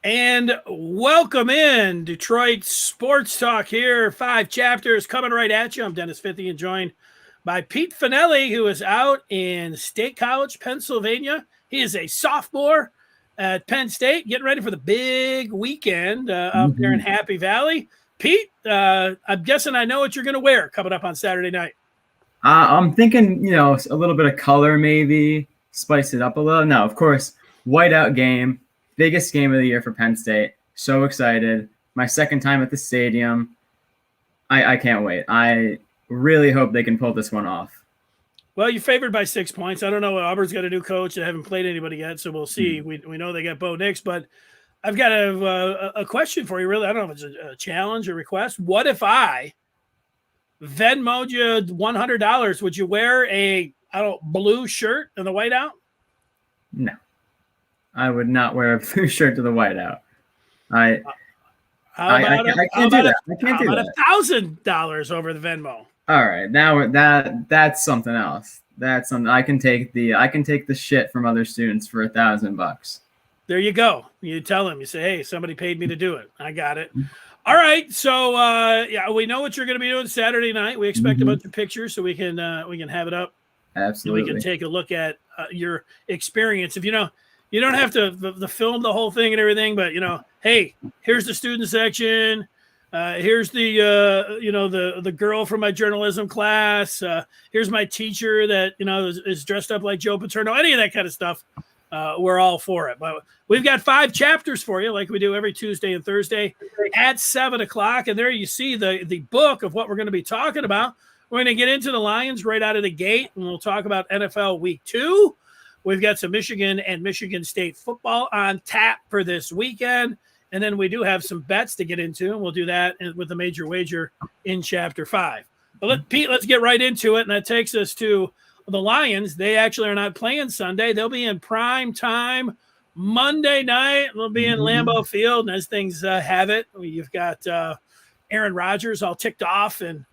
And welcome in Detroit Sports Talk here. 5 chapters coming right at you. I'm Dennis Fithian, joined by Pete FINNELI, who is out in State College, Pennsylvania. He is a sophomore at Penn State, getting ready for the big weekend up there in Happy Valley. Pete, I'm guessing I know what you're going to wear coming up on Saturday night. I'm thinking, a little bit of color maybe, spice it up a little. No, of course, whiteout game. Biggest game of the year for Penn State. So excited. My second time at the stadium. I can't wait. I really hope they can pull this one off. Well, you're favored by 6 points. I don't know what Auburn's got a new coach. They haven't played anybody yet, so we'll see. We know they got Bo Nix, but I've got a question for you, really. I don't know if it's a challenge or request. What if I Venmo'd you $100? Would you wear a blue shirt in the whiteout? No. I would not wear a blue shirt to the whiteout. I can't do that. I can't do that. $1,000 over the Venmo. All right, now that's something else. That's something I can take the shit from other students for $1,000. There you go. You tell them. You say, hey, somebody paid me to do it. I got it. All right. So we know what you're going to be doing Saturday night. We expect a bunch of pictures so we can have it up. Absolutely. So we can take a look at your experience. If you don't have to film the whole thing and everything, but hey, here's the student section. Here's the girl from my journalism class. Here's my teacher that is dressed up like Joe Paterno. Any of that kind of stuff, we're all for it. But we've got 5 chapters for you, like we do every Tuesday and Thursday at 7:00. And there you see the book of what we're going to be talking about. We're going to get into the Lions right out of the gate, and we'll talk about NFL Week 2. We've got some Michigan and Michigan State football on tap for this weekend. And then we do have some bets to get into, and we'll do that with the major wager in Chapter 5. But let's get right into it, and that takes us to the Lions. They actually are not playing Sunday. They'll be in prime time Monday night. They'll be in Lambeau Field, and as things have it, you've got Aaron Rodgers all ticked off, and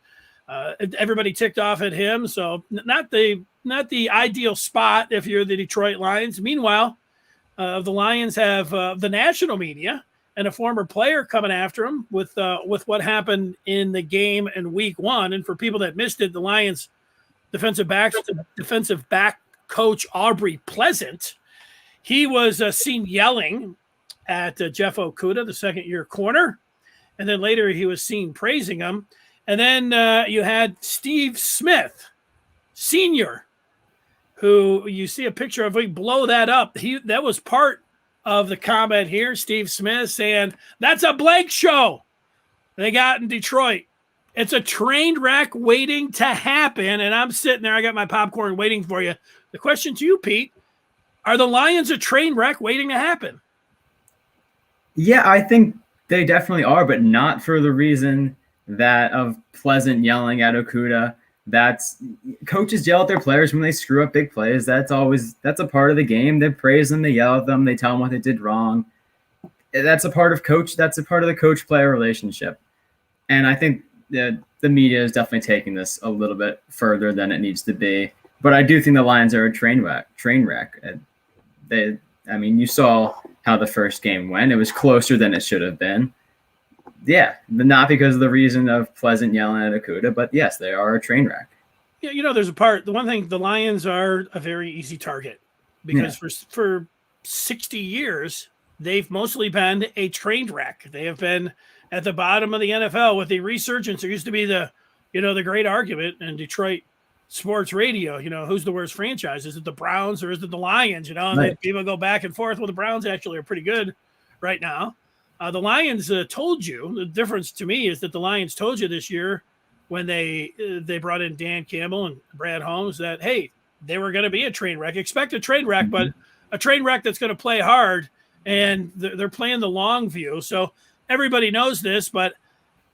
everybody ticked off at him. So not the ideal spot if you're the Detroit Lions. Meanwhile, the Lions have the national media and a former player coming after him with what happened in the game in Week 1. And for people that missed it, the Lions defensive back coach Aubrey Pleasant, he was seen yelling at Jeff Okudah, the second-year corner, and then later he was seen praising him. And then you had Steve Smith, Sr., who you see a picture of. We blow that up. That was part of the comment here. Steve Smith saying, that's a blank show they got in Detroit. It's a train wreck waiting to happen. And I'm sitting there. I got my popcorn waiting for you. The question to you, Pete, are the Lions a train wreck waiting to happen? Yeah, I think they definitely are, but not for the reason that of Pleasant yelling at Okudah. That's coaches yell at their players when they screw up big plays. That's a part of the game. They praise them, they yell at them, they tell them what they did wrong. That's a part of the coach-player relationship. And I think the media is definitely taking this a little bit further than it needs to be. But I do think the Lions are a train wreck. You saw how the first game went. It was closer than it should have been. Yeah, not because of the reason of Pleasant yelling at Okudah, but yes, they are a train wreck. Yeah, there's the one thing, the Lions are a very easy target because for 60 years, they've mostly been a train wreck. They have been at the bottom of the NFL with the resurgence. There used to be the great argument in Detroit sports radio, who's the worst franchise? Is it the Browns or is it the Lions? And people go back and forth. Well, the Browns actually are pretty good right now. The Lions told you, the difference to me is that the Lions told you this year when they brought in Dan Campbell and Brad Holmes that, hey, they were going to be a train wreck. Expect a train wreck, but a train wreck that's going to play hard, and they're playing the long view. So everybody knows this, but,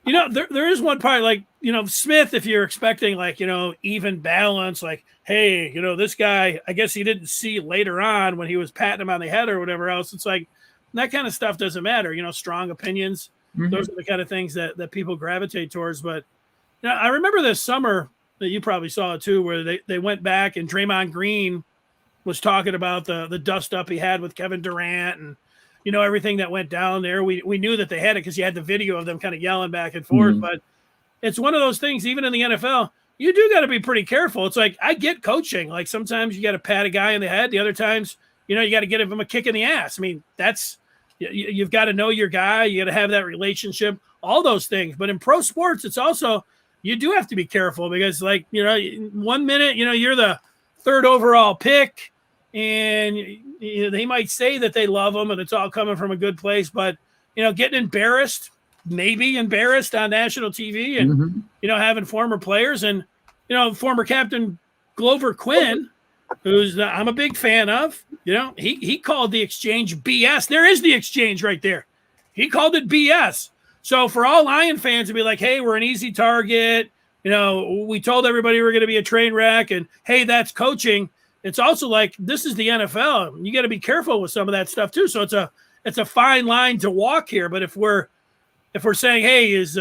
there is one part, like, Smith, if you're expecting, like, even balance, like, hey, this guy, I guess he didn't see later on when he was patting him on the head or whatever else. It's like, that kind of stuff doesn't matter. Strong opinions. Those are the kind of things that people gravitate towards. But I remember this summer that you probably saw it too, where they went back and Draymond Green was talking about the dust up he had with Kevin Durant and, everything that went down there. We knew that they had it because you had the video of them kind of yelling back and forth. But it's one of those things, even in the NFL, you do got to be pretty careful. It's like, I get coaching. Like sometimes you got to pat a guy in the head. The other times, you got to give him a kick in the ass. I mean, you've got to know your guy. You got to have that relationship, all those things. But in pro sports, it's also, you do have to be careful because 1 minute, you're the 3rd overall pick and they might say that they love them and it's all coming from a good place, but getting embarrassed on national TV and, having former players and, former captain Glover Quinn, who's I'm a big fan of, he called the exchange BS. There is the exchange right there. He called it BS. So for all Lion fans to be like, hey, we're an easy target. We told everybody we're going to be a train wreck and hey, that's coaching. It's also like, this is the NFL. You got to be careful with some of that stuff too. So it's a fine line to walk here. But if we're saying, hey, is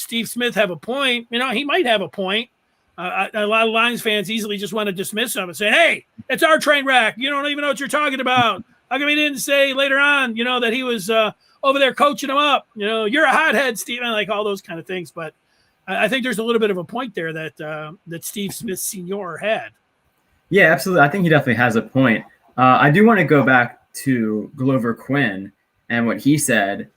Steve Smith have a point? He might have a point. A lot of Lions fans easily just want to dismiss him and say, hey, it's our train wreck. You don't even know what you're talking about. How come he didn't say later on, that he was over there coaching him up? You're a hothead, Steven, like all those kind of things. But I think there's a little bit of a point there that Steve Smith Sr. had. Yeah, absolutely. I think he definitely has a point. I do want to go back to Glover Quinn and what he said.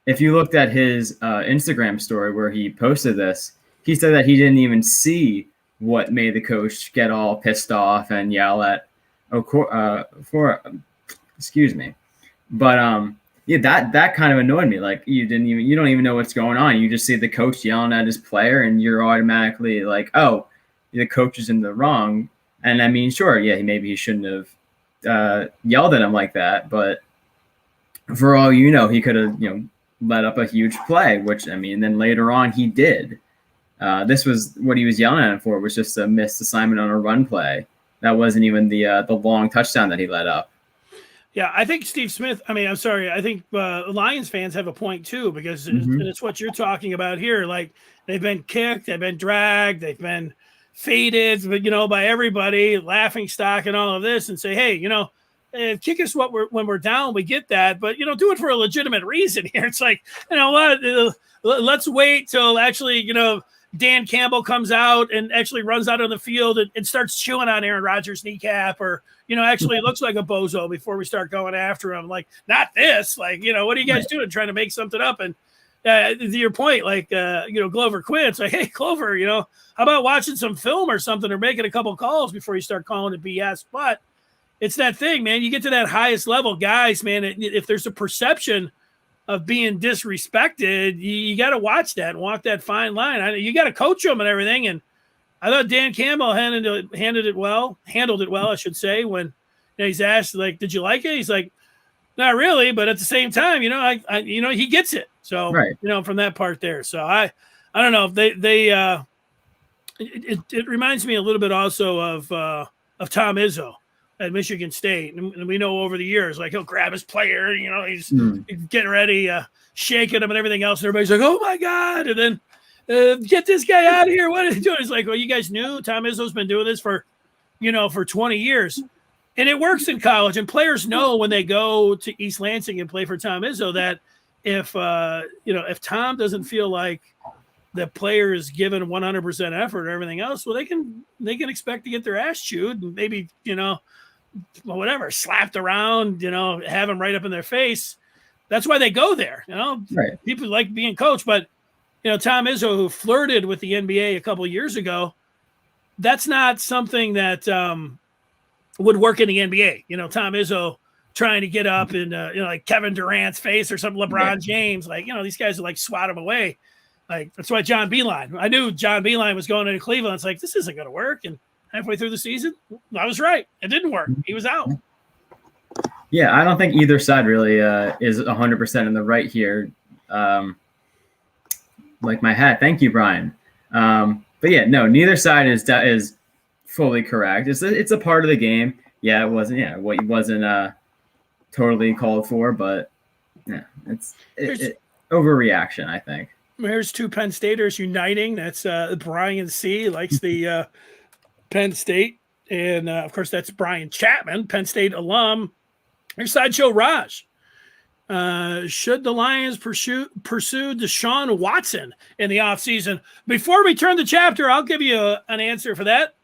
If you looked at his Instagram story where he posted this, he said that he didn't even see what made the coach get all pissed off and yell at excuse me. But yeah, that kind of annoyed me. Like you don't even know what's going on. You just see the coach yelling at his player and you're automatically like, oh, the coach is in the wrong. And I mean, sure, yeah, maybe he shouldn't have yelled at him like that, but for all he could have, let up a huge play, which I mean, then later on he did. This was what he was yelling at him for, was just a missed assignment on a run play. That wasn't even the long touchdown that he let up. Yeah, I think Steve Smith, I think Lions fans have a point too, because it's what you're talking about here. Like they've been kicked, they've been dragged, they've been faded, by everybody, laughing stock and all of this, and say, hey, kick us when we're down, we get that, but do it for a legitimate reason here. It's like, what? Let's wait till actually, Dan Campbell comes out and actually runs out on the field and starts chewing on Aaron Rodgers' kneecap, or actually looks like a bozo before we start going after him. Like, not this. Like, what are you guys doing? Trying to make something up? And to your point, like, Glover Quinn, it's like, hey, Glover, how about watching some film or something, or making a couple calls before you start calling it BS? But it's that thing, man. You get to that highest level, guys, man. If there's a perception of being disrespected, you got to watch that and walk that fine line. You got to coach them and everything. And I thought Dan Campbell handled it well, I should say, when he's asked, like, did you like it? He's like, not really, but at the same time, he gets it. So, right. From that part there. So I don't know if it reminds me a little bit also of Tom Izzo at Michigan State. And we know over the years, like, he'll grab his player, he's getting ready, shaking him and everything else. And everybody's like, oh my God. And then get this guy out of here. What are you doing? It's like, well, you guys knew Tom Izzo's been doing this for 20 years. And it works in college. And players know when they go to East Lansing and play for Tom Izzo that if Tom doesn't feel like the player is given 100% effort or everything else, well, they can expect to get their ass chewed and maybe, whatever, slapped around, have them right up in their face. That's why they go there. Right. People like being coached, but Tom Izzo, who flirted with the NBA a couple of years ago, that's not something that would work in the NBA. Tom Izzo trying to get up in like Kevin Durant's face or some LeBron James, like, these guys are like swat him away. Like, that's why John Beilein, I knew John Beilein was going into Cleveland. It's like, this isn't going to work. And halfway through the season, I was right. It didn't work. He was out. Yeah, I don't think either side really is 100% in the right here. Like my hat. Thank you, Brian. But yeah, no, neither side is fully correct. It's a part of the game. Yeah, it wasn't. Yeah, what wasn't totally called for, but yeah, it's overreaction, I think. Here's two Penn Staters uniting. That's Brian C. likes the Penn State, and of course that's Brian Chapman, Penn State alum. Here's Sideshow RAAJ. Should the Lions pursue Deshaun Watson in the offseason? Before we turn the chapter, I'll give you an answer for that.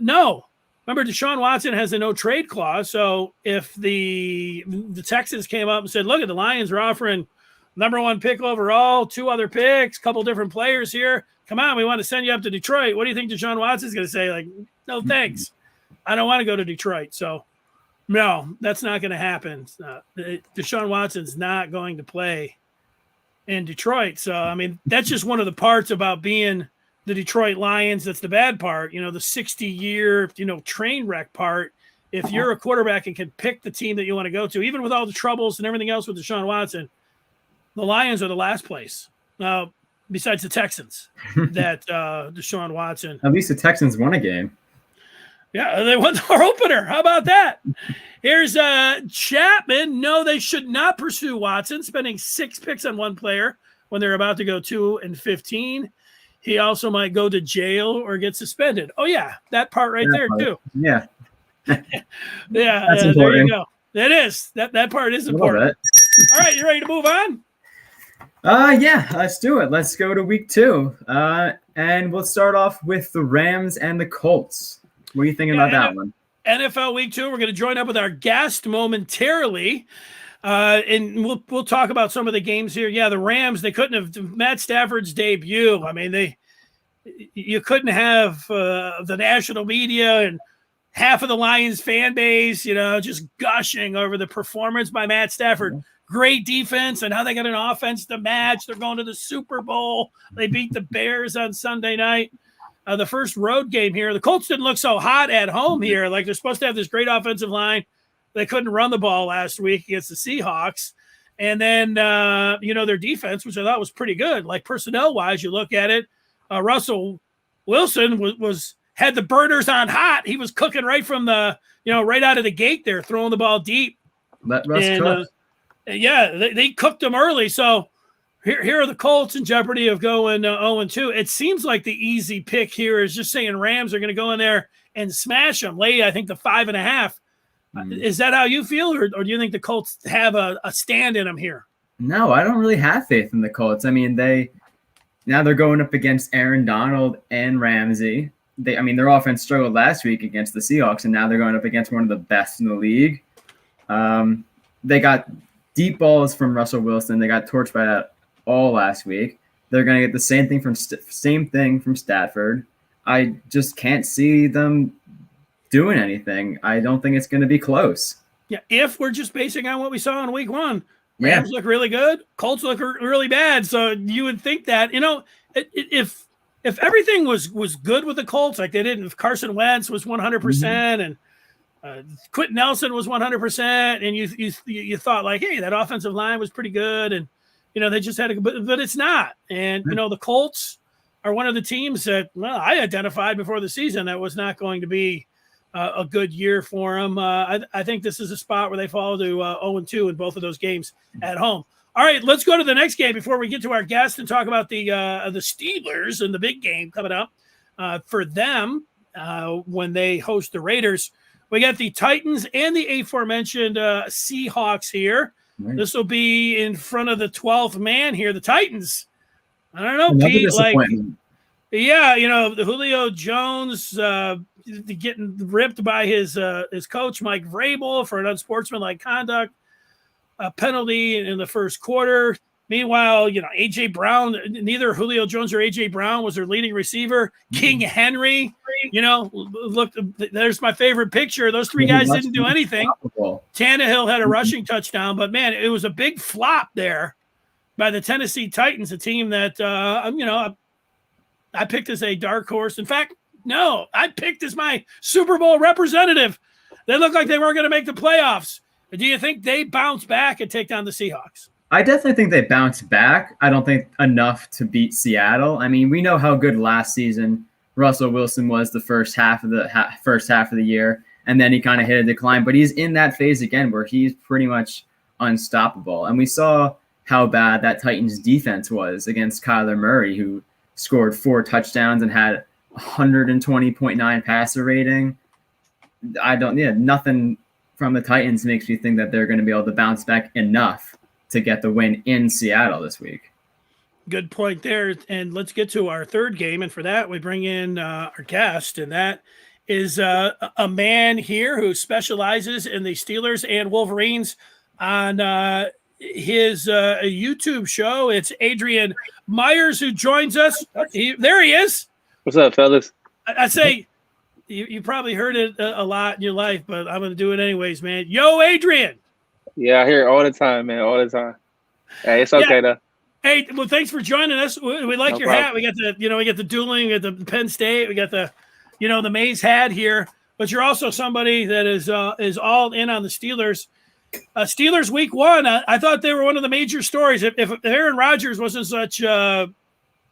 No. Remember, Deshaun Watson has a no-trade clause, so if the Texans came up and said, look, the Lions are offering #1 pick overall, 2 other picks, couple different players here. Come on, we want to send you up to Detroit. What do you think Deshaun Watson's going to say? Like, no, thanks. I don't want to go to Detroit. So, no, that's not going to happen. Deshaun Watson's not going to play in Detroit. So, I mean, that's just one of the parts about being the Detroit Lions. That's the bad part. You know, the 60-year, train wreck part. If you're a quarterback and can pick the team that you want to go to, even with all the troubles and everything else with Deshaun Watson, the Lions are the last place. Besides the Texans, that Deshaun Watson. At least the Texans won a game. Yeah, they won our opener. How about that? Here's Chapman. No, they should not pursue Watson, spending 6 picks on one player when they're about to go 2-15. He also might go to jail or get suspended. Oh, yeah, that part right there, too. Yeah. Yeah, there you go. That is. That part is important. All right, you ready to move on? Yeah, let's do it. Let's go to week 2. And we'll start off with the Rams and the Colts. What are you thinking about that one? NFL week 2, we're going to join up with our guest momentarily. And we'll talk about some of the games here. Yeah, the Rams, they couldn't have Matt Stafford's debut. I mean, you couldn't have the national media and half of the Lions fan base, just gushing over the performance by Matt Stafford. Great defense, and how they got an offense to match. They're going to the Super Bowl. They beat the Bears on Sunday night. The first road game here. The Colts didn't look so hot at home here. Like, they're supposed to have this great offensive line. They couldn't run the ball last week against the Seahawks. And then, their defense, which I thought was pretty good. Like, personnel-wise, you look at it, Russell Wilson had the burners on hot. He was cooking right from right out of the gate there, throwing the ball deep. Let Russ cook. Yeah, they cooked them early. So here are the Colts in jeopardy of going 0-2. It seems like the easy pick here is just saying Rams are going to go in there and smash them. Lay, I think, the 5.5. Is that how you feel, or do you think the Colts have a stand in them here? No, I don't really have faith in the Colts. I mean, now they're going up against Aaron Donald and Ramsey. Their offense struggled last week against the Seahawks, and now they're going up against one of the best in the league. They got deep balls from Russell Wilson. They got torched by that all last week. They're going to get the same thing from Stafford. I just can't see them doing anything. I don't think it's going to be close. Yeah, if we're just basing on what we saw in week 1, Rams look really good, Colts look really bad. So you would think that, if everything was good with the Colts, like they didn't, if Carson Wentz was 100% and Quentin Nelson was 100%, and you thought like, hey, that offensive line was pretty good, and they just had but it's not. And the Colts are one of the teams that I identified before the season that was not going to be a good year for them. I think this is a spot where they fall to 0-2 in both of those games at home. All right, let's go to the next game before we get to our guest and talk about the Steelers and the big game coming up for them when they host the Raiders. We got the Titans and the aforementioned Seahawks here. Right. This will be in front of the 12th man here. The Titans. I don't know, another Pete. Disappointment. The Julio Jones getting ripped by his coach Mike Vrabel for an unsportsmanlike conduct penalty in the first quarter. Meanwhile, A.J. Brown, neither Julio Jones or A.J. Brown was their leading receiver. King Henry, look, there's my favorite picture. Those 3 guys didn't do anything. Tannehill had a rushing touchdown, but, man, it was a big flop there by the Tennessee Titans, a team that, I picked as a dark horse. In fact, no, I picked as my Super Bowl representative. They looked like they weren't going to make the playoffs. Do you think they bounce back and take down the Seahawks? I definitely think they bounce back. I don't think enough to beat Seattle. I mean, we know how good last season Russell Wilson was the first half of the year, and then he kind of hit a decline. But he's in that phase again where he's pretty much unstoppable. And we saw how bad that Titans defense was against Kyler Murray, who scored 4 touchdowns and had 120.9 passer rating. Nothing from the Titans makes me think that they're going to be able to bounce back enough to get the win in Seattle this week. Good point there. And let's get to our third game. And for that, we bring in our guest, and that is a man here who specializes in the Steelers and Wolverines on his YouTube show. It's Adrian Myers who joins us. There he is. What's up, fellas? I say you probably heard it a lot in your life, but I'm going to do it anyways, man. Yo, Adrian. Yeah, I hear it all the time, man, all the time. Hey, it's okay, though. Hey, well, thanks for joining us. We like No your problem. hat. We got we got the dueling at the Penn State. We got the Mays hat here. But you're also somebody that is all in on the Steelers. Steelers week 1. I thought they were one of the major stories. If Aaron Rodgers wasn't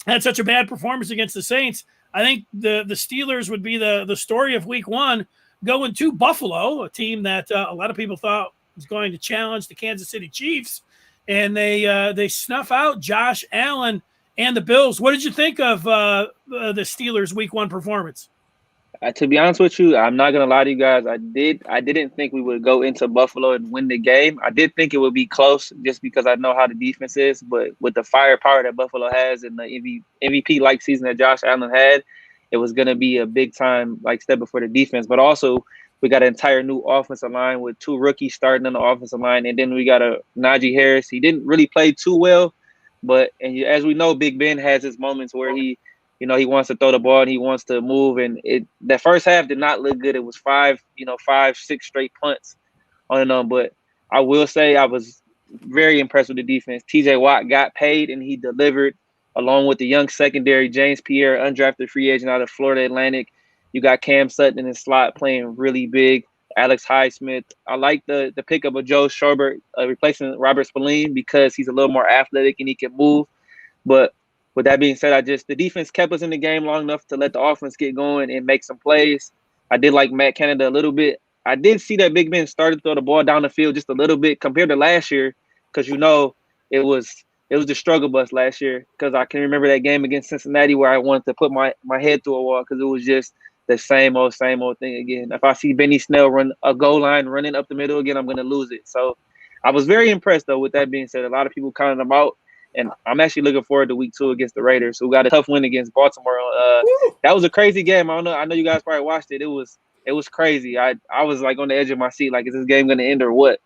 had such a bad performance against the Saints, I think the Steelers would be the story of week 1, going to Buffalo, a team that a lot of people thought was going to challenge the Kansas City Chiefs. And they snuff out Josh Allen and the Bills. What did you think of the Steelers' Week 1 performance? To be honest with you, I'm not gonna lie to you guys. I didn't think we would go into Buffalo and win the game. I did think it would be close, just because I know how the defense is. But with the firepower that Buffalo has and the MVP-like season that Josh Allen had, it was gonna be a big time step before the defense. But also, we got an entire new offensive line with 2 rookies starting on the offensive line. And then we got a Najee Harris. He didn't really play too well, but as we know, Big Ben has his moments where he wants to throw the ball and he wants to move. And that first half did not look good. It was 6 straight punts on and on. But I will say I was very impressed with the defense. TJ Watt got paid and he delivered, along with the young secondary, James Pierre, undrafted free agent out of Florida Atlantic. You got Cam Sutton in the slot playing really big. Alex Highsmith. I like the pickup of Joe Schobert replacing Robert Spillane because he's a little more athletic and he can move. But with that being said, the defense kept us in the game long enough to let the offense get going and make some plays. I did like Matt Canada a little bit. I did see that Big Ben started to throw the ball down the field just a little bit compared to last year, because it was the struggle bus last year, because I can remember that game against Cincinnati where I wanted to put my head through a wall because it was just the same old thing again. If I see Benny Snell run a goal line running up the middle again, I'm going to lose it. So I was very impressed, though. With that being said, a lot of people counted them out, and I'm actually looking forward to week 2 against the Raiders, who got a tough win against Baltimore. That was a crazy game. I know you guys probably watched it. It was crazy. I was on the edge of my seat, is this game going to end or what?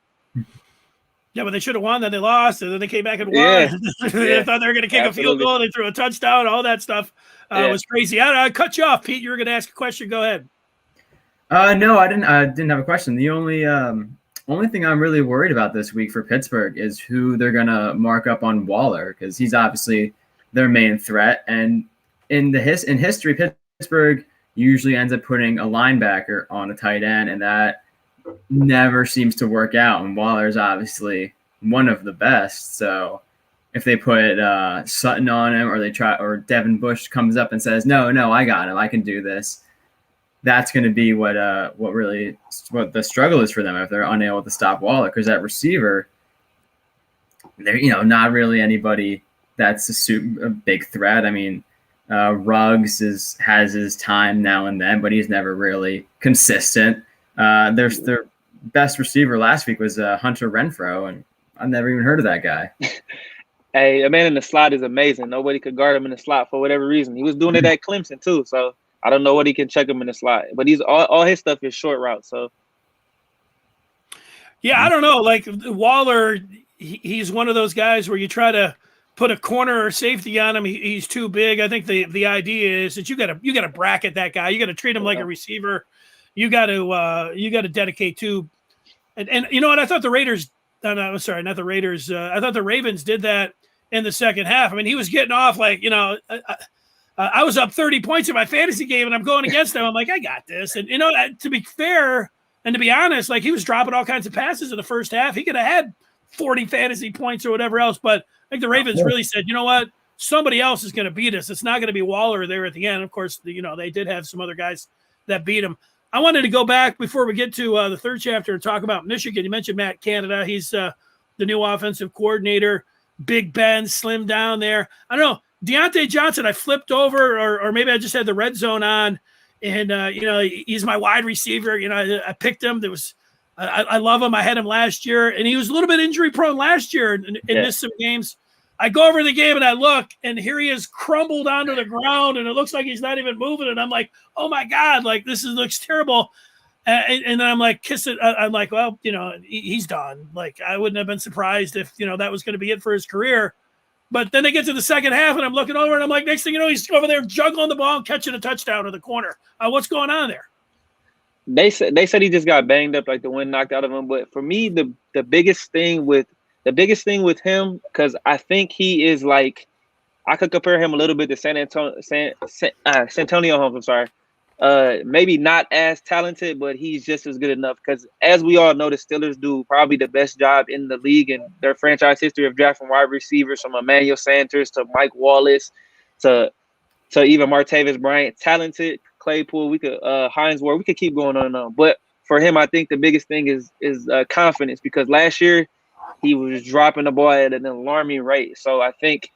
Yeah, but they should have won. Then they lost, and then they came back and won. Yeah. They thought they were going to kick a field goal. They threw a touchdown. All that stuff was crazy. I cut you off, Pete. You were going to ask a question. Go ahead. No, I didn't have a question. The only thing I'm really worried about this week for Pittsburgh is who they're going to mark up on Waller, because he's obviously their main threat. And in history, Pittsburgh usually ends up putting a linebacker on a tight end, and that never seems to work out. And Waller's obviously one of the best. So if they put Sutton on him, or Devin Bush comes up and says, no, I got him, I can do this, that's going to be what the struggle is for them if they're unable to stop Waller, because that receiver, they're not really anybody that's a big threat. I mean, Ruggs has his time now and then, but he's never really consistent. Their best receiver last week was Hunter Renfrow, and I've never even heard of that guy. Hey, a man in the slot is amazing. Nobody could guard him in the slot for whatever reason. He was doing it at Clemson too, so I don't know what he can check him in the slot. But he's all his stuff is short route. So yeah, I don't know. Waller, he's one of those guys where you try to put a corner or safety on him. He's too big. I think the idea is that you got to bracket that guy. You got to treat him like a receiver. You got to dedicate to, and you know what? I thought the Raiders. No, sorry, not the Raiders. I thought the Ravens did that in the second half. I mean, he was getting off I was up 30 points in my fantasy game, and I'm going against them. I'm like, I got this. And to be fair and to be honest, he was dropping all kinds of passes in the first half. He could have had 40 fantasy points or whatever else. But I think the Ravens really said, you know what? Somebody else is going to beat us. It's not going to be Waller there at the end. Of course, they did have some other guys that beat him. I wanted to go back before we get to the third chapter and talk about Michigan. You mentioned Matt Canada. He's the new offensive coordinator. Big Ben, slim down there. I don't know. Deontay Johnson, I flipped over, or maybe I just had the red zone on, and he's my wide receiver. I picked him. I love him. I had him last year, and he was a little bit injury prone last year and missed some games. I go over the game and I look, and here he is crumbled onto the ground, and it looks like he's not even moving. And I'm like, oh my God, like looks terrible. And then I'm like, I'm like, well, he's done. Like I wouldn't have been surprised if that was going to be it for his career. But then they get to the second half, and I'm looking over, and I'm like, next thing you know, he's over there juggling the ball and catching a touchdown in the corner. What's going on there? They said he just got banged up, like the wind knocked out of him. But for me, the biggest thing with him, because I think he is like, I could compare him a little bit to Santonio Holmes. I'm sorry. Maybe not as talented, but he's just as good enough. Because as we all know, the Steelers do probably the best job in the league in their franchise history of drafting wide receivers, from Emmanuel Sanders to Mike Wallace to even Martavis Bryant. Talented. Claypool, we could Hines Ward, we could keep going on and on. But for him, I think the biggest thing is confidence, because last year he was dropping the ball at an alarming rate. So I think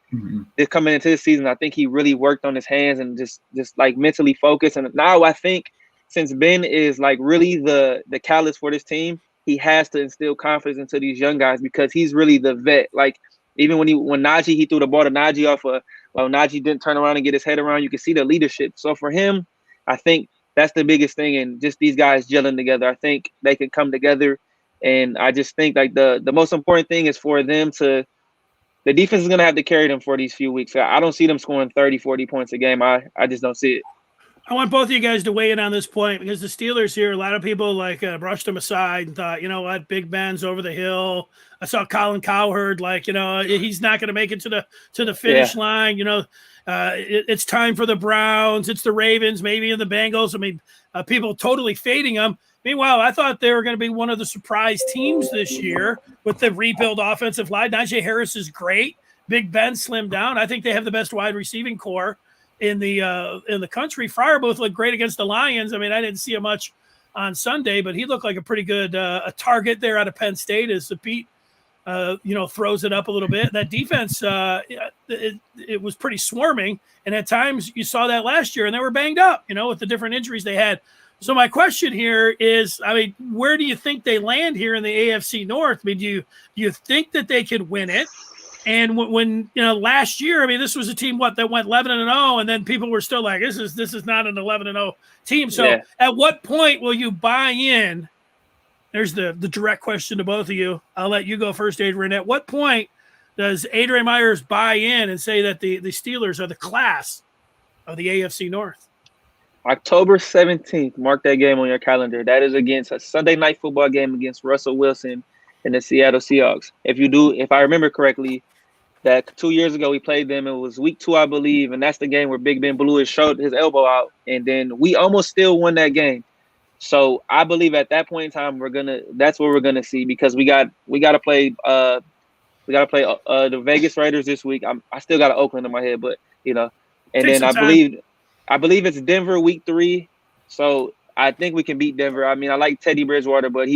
coming into this season, I think he really worked on his hands and just like mentally focused. And now I think since Ben is like really the catalyst for this team, he has to instill confidence into these young guys, because he's really the vet. Like even when Najee, he threw the ball to Najee Najee didn't turn around and get his head around, you can see the leadership. So for him, I think that's the biggest thing, and just these guys gelling together. I think they can come together, and I just think like the most important thing is for them the defense is going to have to carry them for these few weeks. I don't see them scoring 30, 40 points a game. I just don't see it. I want both of you guys to weigh in on this point, because the Steelers here, a lot of people brushed them aside and thought, what, Big Ben's over the hill. I saw Colin Cowherd, he's not going to make it to the finish line. It's time for the Browns. It's the Ravens, maybe in the Bengals. I mean, people totally fading them. Meanwhile, I thought they were going to be one of the surprise teams this year with the rebuild offensive line. Najee Harris is great. Big Ben slimmed down. I think they have the best wide receiving core in the country. Freiermuth looked great against the Lions. I mean, I didn't see him much on Sunday, but he looked like a pretty good a target there out of Penn State as the Pete throws it up a little bit. That defense, it was pretty swarming, and at times you saw that last year, and they were banged up, with the different injuries they had. So my question here is, I mean, where do you think they land here in the AFC North? I mean, do you think that they could win it? And when last year, I mean, this was a team that went 11-0, and then people were still like, this is not an 11-0 team. So at what point will you buy in? There's the direct question to both of you. I'll let you go first, Adrian. At what point does Adrian Myers buy in and say that the Steelers are the class of the AFC North? October 17th, mark that game on your calendar. That is against a Sunday night football game against Russell Wilson and the Seattle Seahawks. If I remember correctly, that 2 years ago we played them. It was week 2, I believe, and that's the game where Big Ben blew his elbow out, and then we almost still won that game. So I believe at that point in time that's what we're gonna see, because we gotta play the Vegas Raiders this week. I still got Oakland in my head, but and then I believe it's Denver week 3. So I think we can beat Denver. I mean, I like Teddy Bridgewater, but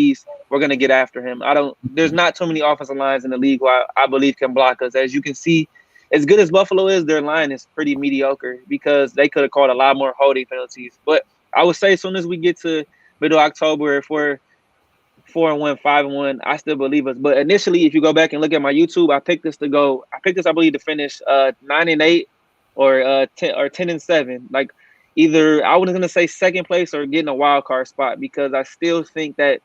we're gonna get after him. There's not too many offensive lines in the league who I believe can block us. As you can see, as good as Buffalo is, their line is pretty mediocre, because they could have called a lot more holding penalties. But I would say as soon as we get to middle October, if we're 4-1, 5-1, I still believe us. But initially, if you go back and look at my YouTube, I picked this, I believe, to finish 9-8 or 10-7. Like either I was gonna say second place or getting a wild card spot, because I still think that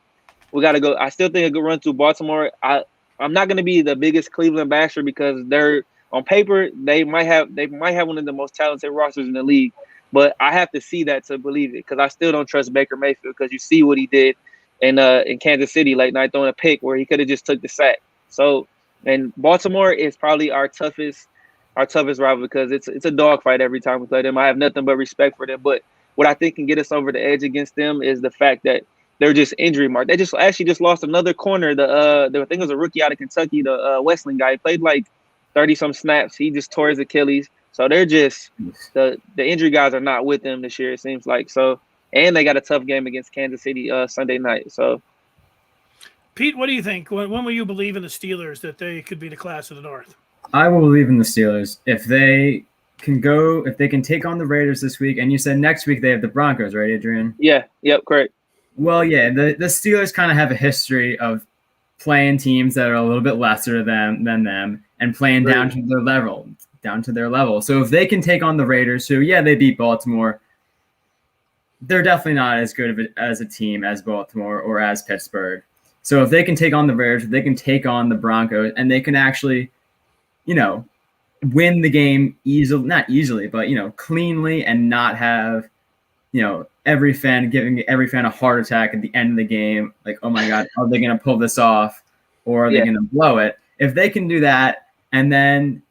we gotta go. I still think a good run through Baltimore. I'm not gonna be the biggest Cleveland basher, because they're on paper they might have one of the most talented rosters in the league. But I have to see that to believe it, because I still don't trust Baker Mayfield, because you see what he did in Kansas City late night throwing a pick where he could have just took the sack. So, and Baltimore is probably our toughest rival, because it's a dogfight every time we play them. I have nothing but respect for them. But what I think can get us over the edge against them is the fact that they're just injury marked. They just lost another corner. I think it was a rookie out of Kentucky, the Westland guy. He played like 30-some snaps. He just tore his Achilles. So they're just the injury guys are not with them this year, it seems like. So, and they got a tough game against Kansas City Sunday night. So, Pete, what do you think? When will you believe in the Steelers that they could be the class of the North? I will believe in the Steelers if they can take on the Raiders this week. And you said next week they have the Broncos, right, Adrian? Yeah. Yep. Correct. Well, yeah, the Steelers kind of have a history of playing teams that are a little bit lesser than them and playing down to their level, So if they can take on the Raiders, who, yeah, they beat Baltimore, they're definitely not as good as a team as Baltimore or as Pittsburgh. So if they can take on the Raiders, they can take on the Broncos, and they can actually, win the game not easily, but, cleanly, and not have, every fan giving every fan a heart attack at the end of the game. Like, oh my God, are they going to pull this off, or are they going to blow it? If they can do that, and then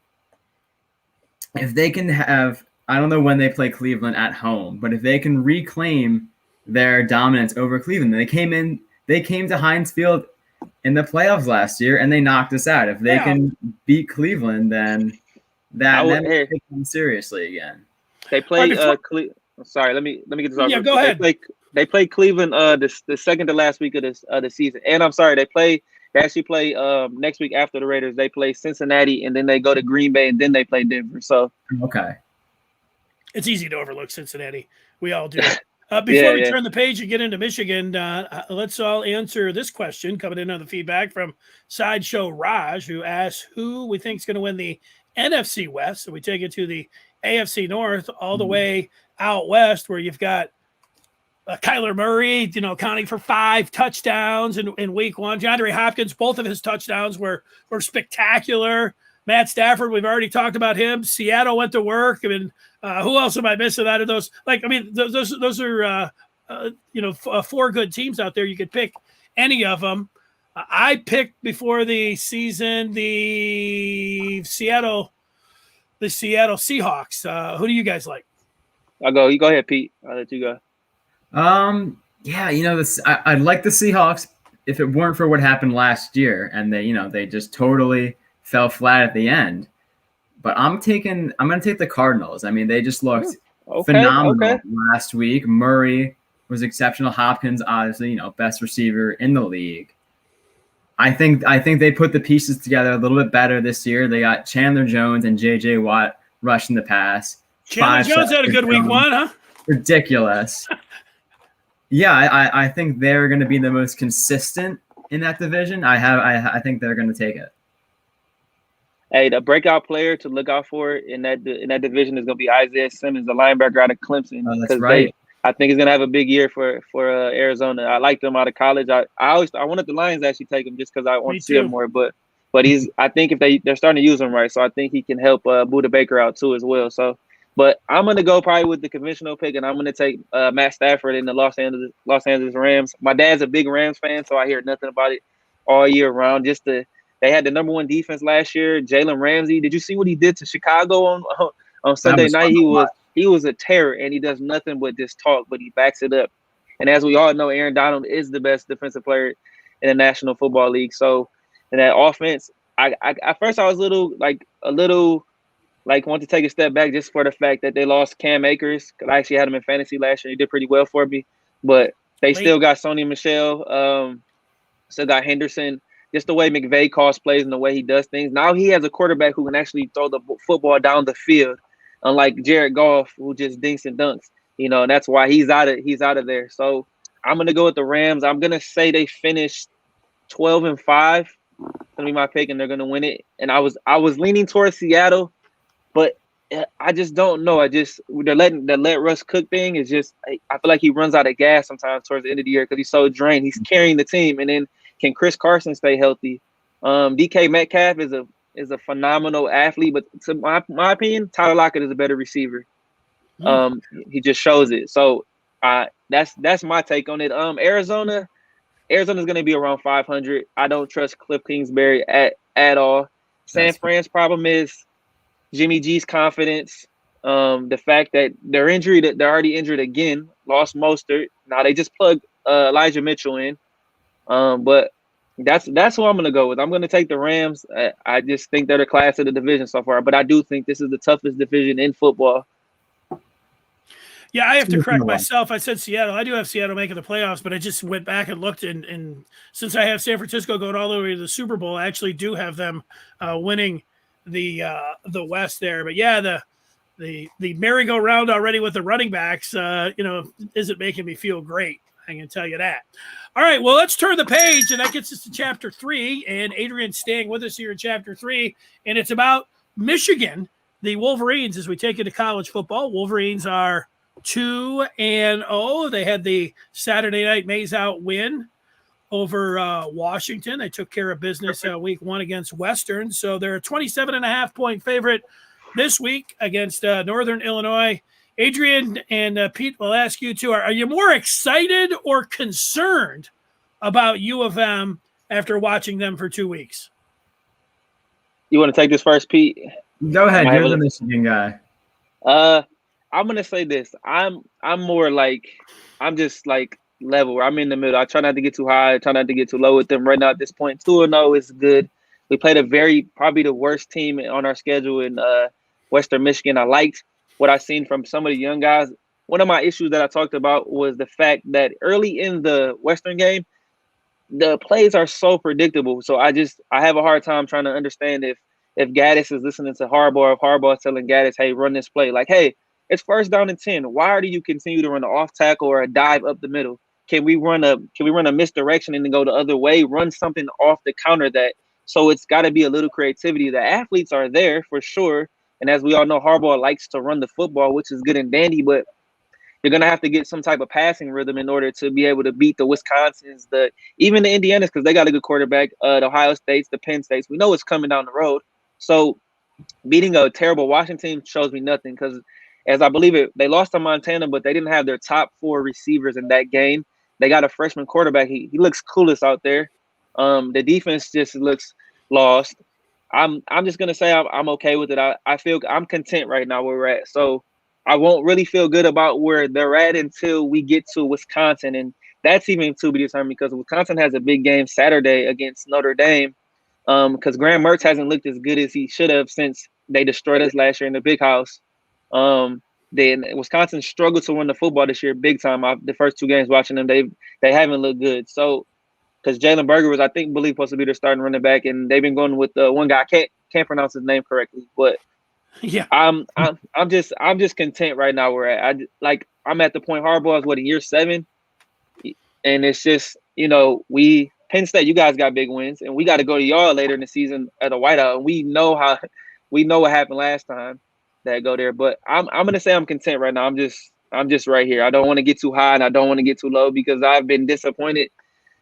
if they can have, I don't know when they play Cleveland at home, but if they can reclaim their dominance over Cleveland, they came to Heinz Field in the playoffs last year and they knocked us out. If they can beat Cleveland, then that may take them seriously again. They play sorry, let me get this off. Yeah, go ahead. They play Cleveland the second to last week of the season. And I'm sorry, they actually play next week after the Raiders. They play Cincinnati, and then they go to Green Bay, and then they play Denver. So okay. It's easy to overlook Cincinnati. We all do. Before we turn the page and get into Michigan, let's all answer this question coming in on the feedback from Sideshow Raj, who asks who we think is going to win the NFC West. So we take it to the AFC North all the way out west, where you've got Kyler Murray, counting for 5 touchdowns in week 1. DeAndre Hopkins, both of his touchdowns were spectacular. Matt Stafford, we've already talked about him. Seattle went to work. I mean, who else am I missing out of those? Those are 4 good teams out there. You could pick any of them. I picked before the season the Seattle Seahawks. Who do you guys like? I'll go. You go ahead, Pete. I'll let you go. I'd like the Seahawks if it weren't for what happened last year, and they just totally fell flat at the end. But I'm going to take the Cardinals. I mean, they just looked phenomenal last week. Murray was exceptional. Hopkins, obviously, best receiver in the league. I think they put the pieces together a little bit better this year. They got Chandler Jones and J.J. Watt rushing the pass. Chandler Jones had a good week 1, huh? Ridiculous. Yeah, I think they're going to be the most consistent in that division. I think they're going to take it. Hey, the breakout player to look out for in that division is going to be Isaiah Simmons, the linebacker out of Clemson. Oh, that's right. I think he's going to have a big year for Arizona. I liked him out of college. I wanted the Lions to actually take him just because I want to see him more. But I think if they're starting to use him right, so I think he can help Buda Baker out too as well. So, but I'm going to go probably with the conventional pick, and I'm going to take Matt Stafford in the Los Angeles Rams. My dad's a big Rams fan, so I hear nothing about it all year round. They had the number 1 defense last year. Jalen Ramsey. Did you see what he did to Chicago on Sunday night? He was a terror, and he does nothing but just talk, but he backs it up. And as we all know, Aaron Donald is the best defensive player in the National Football League. So in that offense, I at first I was a little want to take a step back just for the fact that they lost Cam Akers, because I actually had him in fantasy last year. He did pretty well for me, but they still got Sony Michel, still got Henderson. Just the way McVay calls plays and the way he does things. Now he has a quarterback who can actually throw the football down the field, unlike Jared Goff, who just dinks and dunks. And that's why he's out of there. So I'm gonna go with the Rams. I'm gonna say they finished 12-5. That's gonna be my pick, and they're gonna win it. And I was leaning towards Seattle, but I just don't know. They're letting Russ cook thing is just. I feel like he runs out of gas sometimes towards the end of the year because he's so drained. He's carrying the team, and then can Chris Carson stay healthy? DK Metcalf is a phenomenal athlete, but to my opinion, Tyler Lockett is a better receiver. He just shows it. So that's my take on it. Arizona's going to be around 500. I don't trust Cliff Kingsbury at all. San Fran's problem is Jimmy G's confidence. The fact that they're already injured again, lost Mostert. Now they just plugged Elijah Mitchell in. But that's who I'm going to go with. I'm going to take the Rams. I just think they're the class of the division so far. But I do think this is the toughest division in football. Yeah, I have to correct myself. I said Seattle. I do have Seattle making the playoffs, but I just went back and looked, and since I have San Francisco going all the way to the Super Bowl, I actually do have them winning the West there. But yeah, the merry-go-round already with the running backs, isn't making me feel great. I can tell you that. All right, well, let's turn the page, and that gets us to Chapter 3, and Adrian's staying with us here in Chapter 3, and it's about Michigan, the Wolverines, as we take it to college football. Wolverines are 2-0. They had the Saturday night Maze-Out win over Washington. They took care of business week 1 against Western, so they're a 27.5-point favorite this week against Northern Illinois. Adrian and Pete, will ask you too, are you more excited or concerned about U of M after watching them for 2 weeks? You want to take this first, Pete? Go ahead. You're the Michigan guy. I'm gonna say this. I'm more like, I'm just like level. I'm in the middle. I try not to get too high. I try not to get too low with them right now at this point. 2-0 is good. We played probably the worst team on our schedule in Western Michigan. I liked what I seen from some of the young guys. One of my issues that I talked about was the fact that early in the Western game, the plays are so predictable. So I have a hard time trying to understand if Gaddis is listening to Harbaugh, if Harbaugh is telling Gaddis, hey, run this play. Like, hey, it's 1st down and 10. Why do you continue to run an off tackle or a dive up the middle? Can we run a misdirection and then go the other way? Run something off the counter that. So it's got to be a little creativity. The athletes are there for sure. And as we all know, Harbaugh likes to run the football, which is good and dandy, but you're going to have to get some type of passing rhythm in order to be able to beat the Wisconsins, even the Indianas, because they got a good quarterback, the Ohio States, the Penn States. We know it's coming down the road. So beating a terrible Washington team shows me nothing because, as I believe it, they lost to Montana, but they didn't have their top 4 receivers in that game. They got a freshman quarterback. He looks clueless out there. The defense just looks lost. I'm just gonna say I'm okay with it. I feel I'm content right now where we're at. So I won't really feel good about where they're at until we get to Wisconsin, and that's even to be determined because Wisconsin has a big game Saturday against Notre Dame. Because Graham Mertz hasn't looked as good as he should have since they destroyed us last year in the Big House. Then Wisconsin struggled to run the football this year big time. The first 2 games watching them, they haven't looked good. So. Because Jalen Berger was, I think, supposed to be their starting running back, and they've been going with one guy. I can't pronounce his name correctly, but yeah, I'm just content right now. Where I'm at the point. Harbaugh is in year 7, and it's just Penn State. You guys got big wins, and we got to go to y'all later in the season at a whiteout. And we know what happened last time that go there. But I'm gonna say I'm content right now. I'm just right here. I don't want to get too high, and I don't want to get too low because I've been disappointed.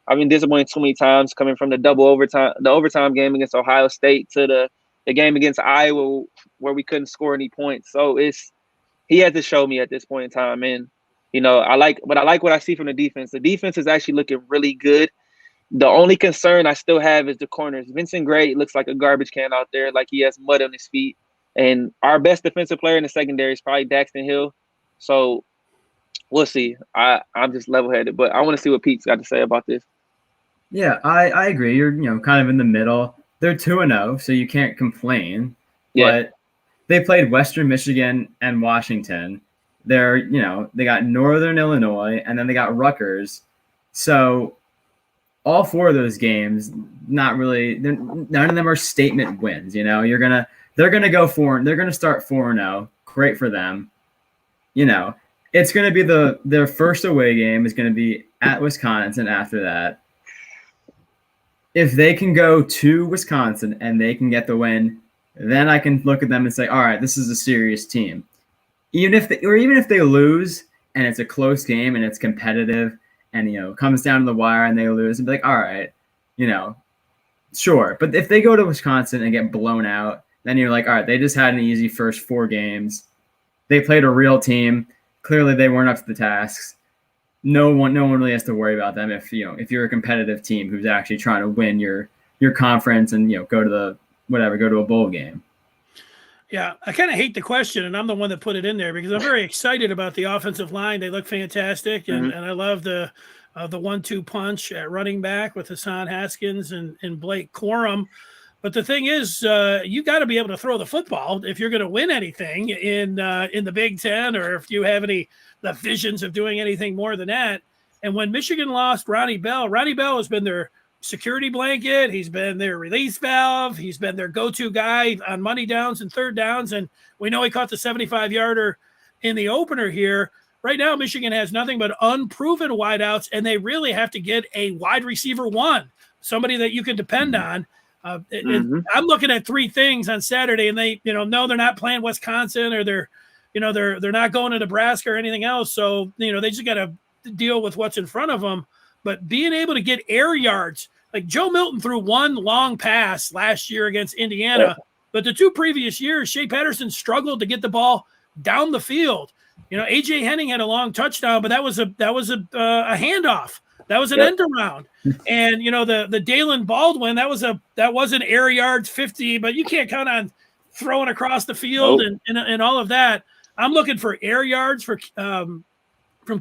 I've been disappointed too many times coming from the overtime game against Ohio State to the game against Iowa where we couldn't score any points. So he had to show me at this point in time. And, I like what I see from the defense. The defense is actually looking really good. The only concern I still have is the corners. Vincent Gray looks like a garbage can out there, like he has mud on his feet. And our best defensive player in the secondary is probably Daxton Hill. So we'll see. I'm just level-headed, but I want to see what Pete's got to say about this. Yeah, I agree. You're kind of in the middle. They're 2-0, so you can't complain. Yeah. But they played Western Michigan and Washington. They got Northern Illinois, and then they got Rutgers. So all 4 of those games, none of them are statement wins. They're gonna go 4. They're gonna start 4-0. Great for them. It's gonna be their first away game is gonna be at Wisconsin after that. If they can go to Wisconsin and they can get the win, then I can look at them and say, all right, this is a serious team. Even if they lose and it's a close game and it's competitive and, comes down to the wire and they lose and be like, all right, sure. But if they go to Wisconsin and get blown out, then you're like, all right, they just had an easy first 4 games. They played a real team. Clearly they weren't up to the tasks. No one really has to worry about them if you're a competitive team who's actually trying to win your conference and go to a bowl game. Yeah, I kind of hate the question, and I'm the one that put it in there because I'm very excited about the offensive line. They look fantastic, and I love the 1-2 punch at running back with Hassan Haskins and Blake Corum. But the thing is, you got to be able to throw the football if you're going to win anything in the Big Ten, or if you have the visions of doing anything more than that. And when Michigan lost Ronnie Bell has been their security blanket. He's been their release valve. He's been their go-to guy on money downs and third downs. And we know he caught the 75-yarder in the opener here. right now Michigan has nothing but unproven wideouts, and they really have to get a wide receiver one, somebody that you can depend on. I'm looking at three things on Saturday, and they, no, they're not playing Wisconsin, or they're not going to Nebraska or anything else. So, they just got to deal with what's in front of them. But being able to get air yards, like Joe Milton threw one long pass last year against Indiana, but the 2 previous years, Shea Patterson struggled to get the ball down the field. AJ Henning had a long touchdown, but that was a handoff. That was an end around. And the Dalen Baldwin, that was an air yards 50, but you can't count on throwing across the field and all of that. I'm looking for air yards from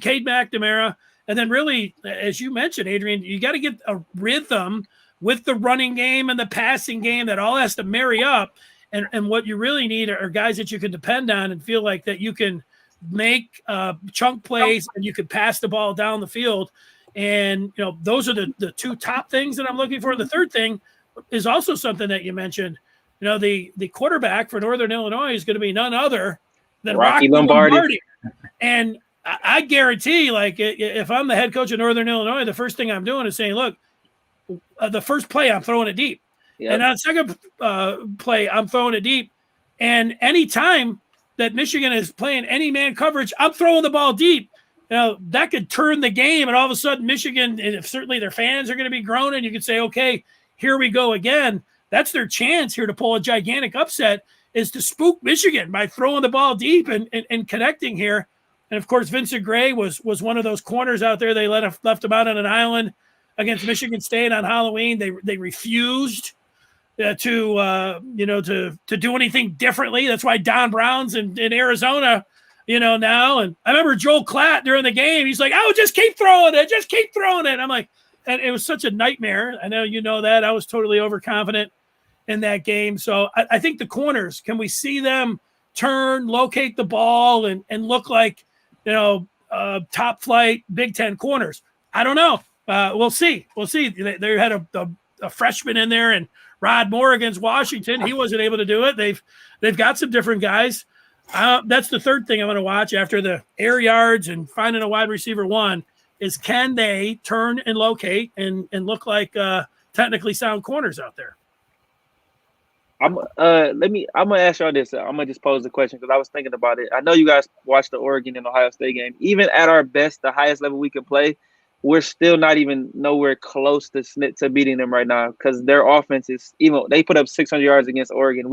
Cade McNamara. And then really, as you mentioned, Adrian, you got to get a rhythm with the running game and the passing game. That all has to marry up. And what you really need are guys that you can depend on and feel like that you can make chunk plays and you can pass the ball down the field. And, those are the 2 top things that I'm looking for. The third thing is also something that you mentioned. The quarterback for Northern Illinois is going to be none other than Rocky Lombardi. And I guarantee, like, if I'm the head coach of Northern Illinois, the first thing I'm doing is saying, look, the first play, I'm throwing it deep. Yep. And on the second play, I'm throwing it deep. And any time that Michigan is playing any man coverage, I'm throwing the ball deep. That could turn the game, and all of a sudden Michigan, and certainly their fans are going to be groaning, you could say, okay, here we go again. That's their chance here to pull a gigantic upset, is to spook Michigan by throwing the ball deep and connecting here. And, of course, Vincent Gray was one of those corners out there. They left him out on an island against Michigan State on Halloween. They refused to do anything differently. That's why Don Brown's in Arizona, now. And I remember Joel Klatt during the game. He's like, oh, just keep throwing it. Just keep throwing it. I'm like, and it was such a nightmare. I know you know that. I was totally overconfident in that game. So I think the corners, can we see them turn, locate the ball, and look like, top flight Big Ten corners? I don't know. We'll see. They had a freshman in there, and Rod Moore against Washington. He wasn't able to do it. They've got some different guys. That's the third thing I'm going to watch after the air yards and finding a wide receiver one, is can they turn and locate and look like technically sound corners out there? I'm gonna ask y'all this. I'm gonna just pose the question because I was thinking about it. I know you guys watched the Oregon and Ohio State game. Even at our best, the highest level we can play, we're still not even nowhere close to beating them right now, because their offense is, even they put up 600 yards against Oregon.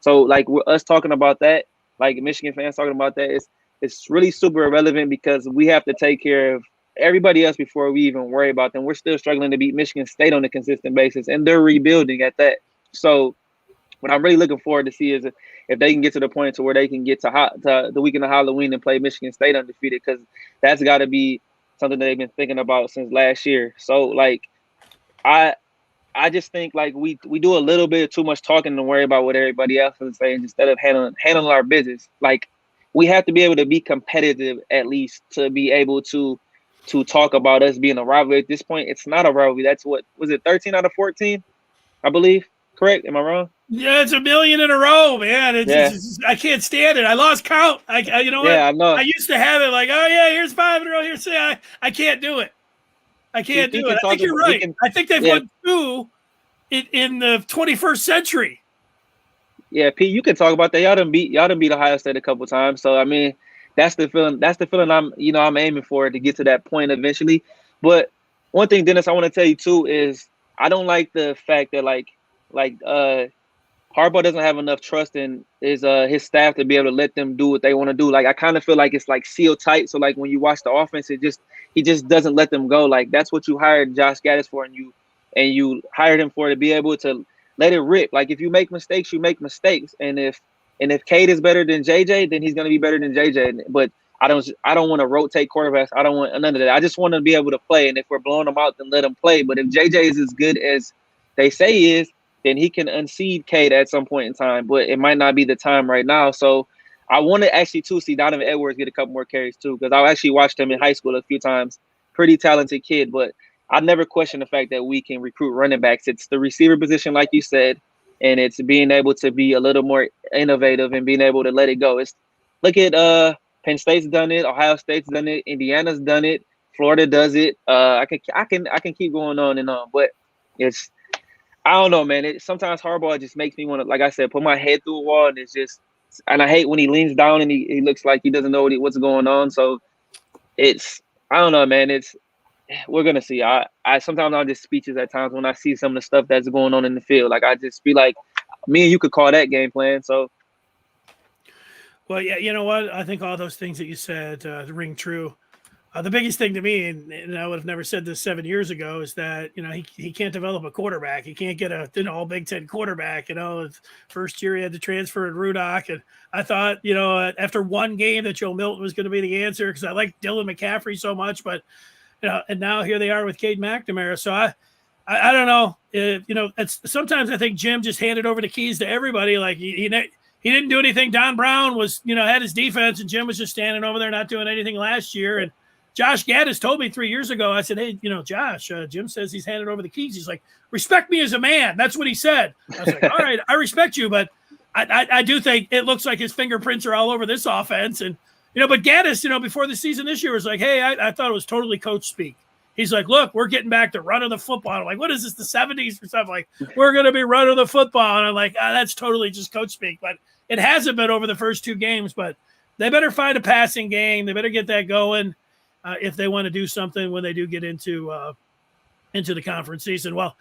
Us talking about that, like Michigan fans talking about that, it's really super irrelevant, because we have to take care of everybody else before we even worry about them. We're still struggling to beat Michigan State on a consistent basis, and they're rebuilding at that. So what I'm really looking forward to see is if they can get to the point to where they can get to the weekend of Halloween and play Michigan State undefeated, because that's got to be something that they've been thinking about since last year. So, like, I just think, like, we do a little bit too much talking to worry about what everybody else is saying instead of handling our business. Like, we have to be able to be competitive, at least, to be able to talk about us being a rivalry. At this point, it's not a rivalry. That's what was it, 13 out of 14, I believe. Correct? Am I wrong? Yeah, it's a million in a row, man. I can't stand it. I lost count. You know what? Yeah, I know. I used to have it like, oh yeah, here's 5 in a row. Here's 6. I can't do it. I can't do it. I think you're right. I think they've won 2 in the 21st century. Yeah, Pete, you can talk about that. Y'all done beat Ohio State a couple times. So I mean, that's the feeling. That's the feeling I'm aiming for, to get to that point eventually. But one thing, Dennis, I want to tell you too is I don't like the fact that like Harbaugh doesn't have enough trust in his staff to be able to let them do what they want to do. Like, I kind of feel like it's like sealed tight. So like when you watch the offense, he just doesn't let them go. Like, that's what you hired Josh Gaddis for, and you hired him for, to be able to let it rip. Like, if you make mistakes, you make mistakes. And if Cade is better than JJ, then he's gonna be better than JJ. But I don't want to rotate quarterbacks. I don't want none of that. I just want to be able to play. And if we're blowing them out, then let them play. But if JJ is as good as they say he is, then he can unseat Cade at some point in time, but it might not be the time right now. So I want to actually too see Donovan Edwards get a couple more carries too, because I actually watched him in high school a few times. Pretty talented kid, but I never question the fact that we can recruit running backs. It's the receiver position, like you said, and it's being able to be a little more innovative and being able to let it go. Look at Penn State's done it. Ohio State's done it. Indiana's done it. Florida does it. I can keep going on and on, but it's I don't know, man. Sometimes hardball just makes me want to, like I said, put my head through a wall, and it's just, and I hate when he leans down and he looks like he doesn't know what's going on. So I don't know, man. We're gonna see. I sometimes I'll just speeches at times when I see some of the stuff that's going on in the field. Like I just be like, me and you could call that game plan. So. Well, yeah, you know what? I think all those things that you said ring true. The biggest thing to me, and I would have never said this 7 years ago, is that, he can't develop a quarterback. He can't get a all Big Ten quarterback. His first year he had to transfer at Rudock, and I thought, after one game that Joe Milton was going to be the answer because I like Dylan McCaffrey so much, but and now here they are with Cade McNamara. So I don't know. It's sometimes I think Jim just handed over the keys to everybody. Like he didn't do anything. Don Brown was, had his defense, and Jim was just standing over there not doing anything last year. And Josh Gaddis told me 3 years ago, I said, hey, Josh, Jim says he's handed over the keys. He's like, respect me as a man. That's what he said. I was like, all right, I respect you, but I do think it looks like his fingerprints are all over this offense. And, but Gaddis, before the season this year was like, hey, I thought it was totally coach speak. He's like, look, we're getting back to running the football. I'm like, what is this, the 70s or something? Like, we're going to be running the football. And I'm like, that's totally just coach speak. But it hasn't been over the first two games. But they better find a passing game. They better get that going if they want to do something when they do get into the conference season. Well,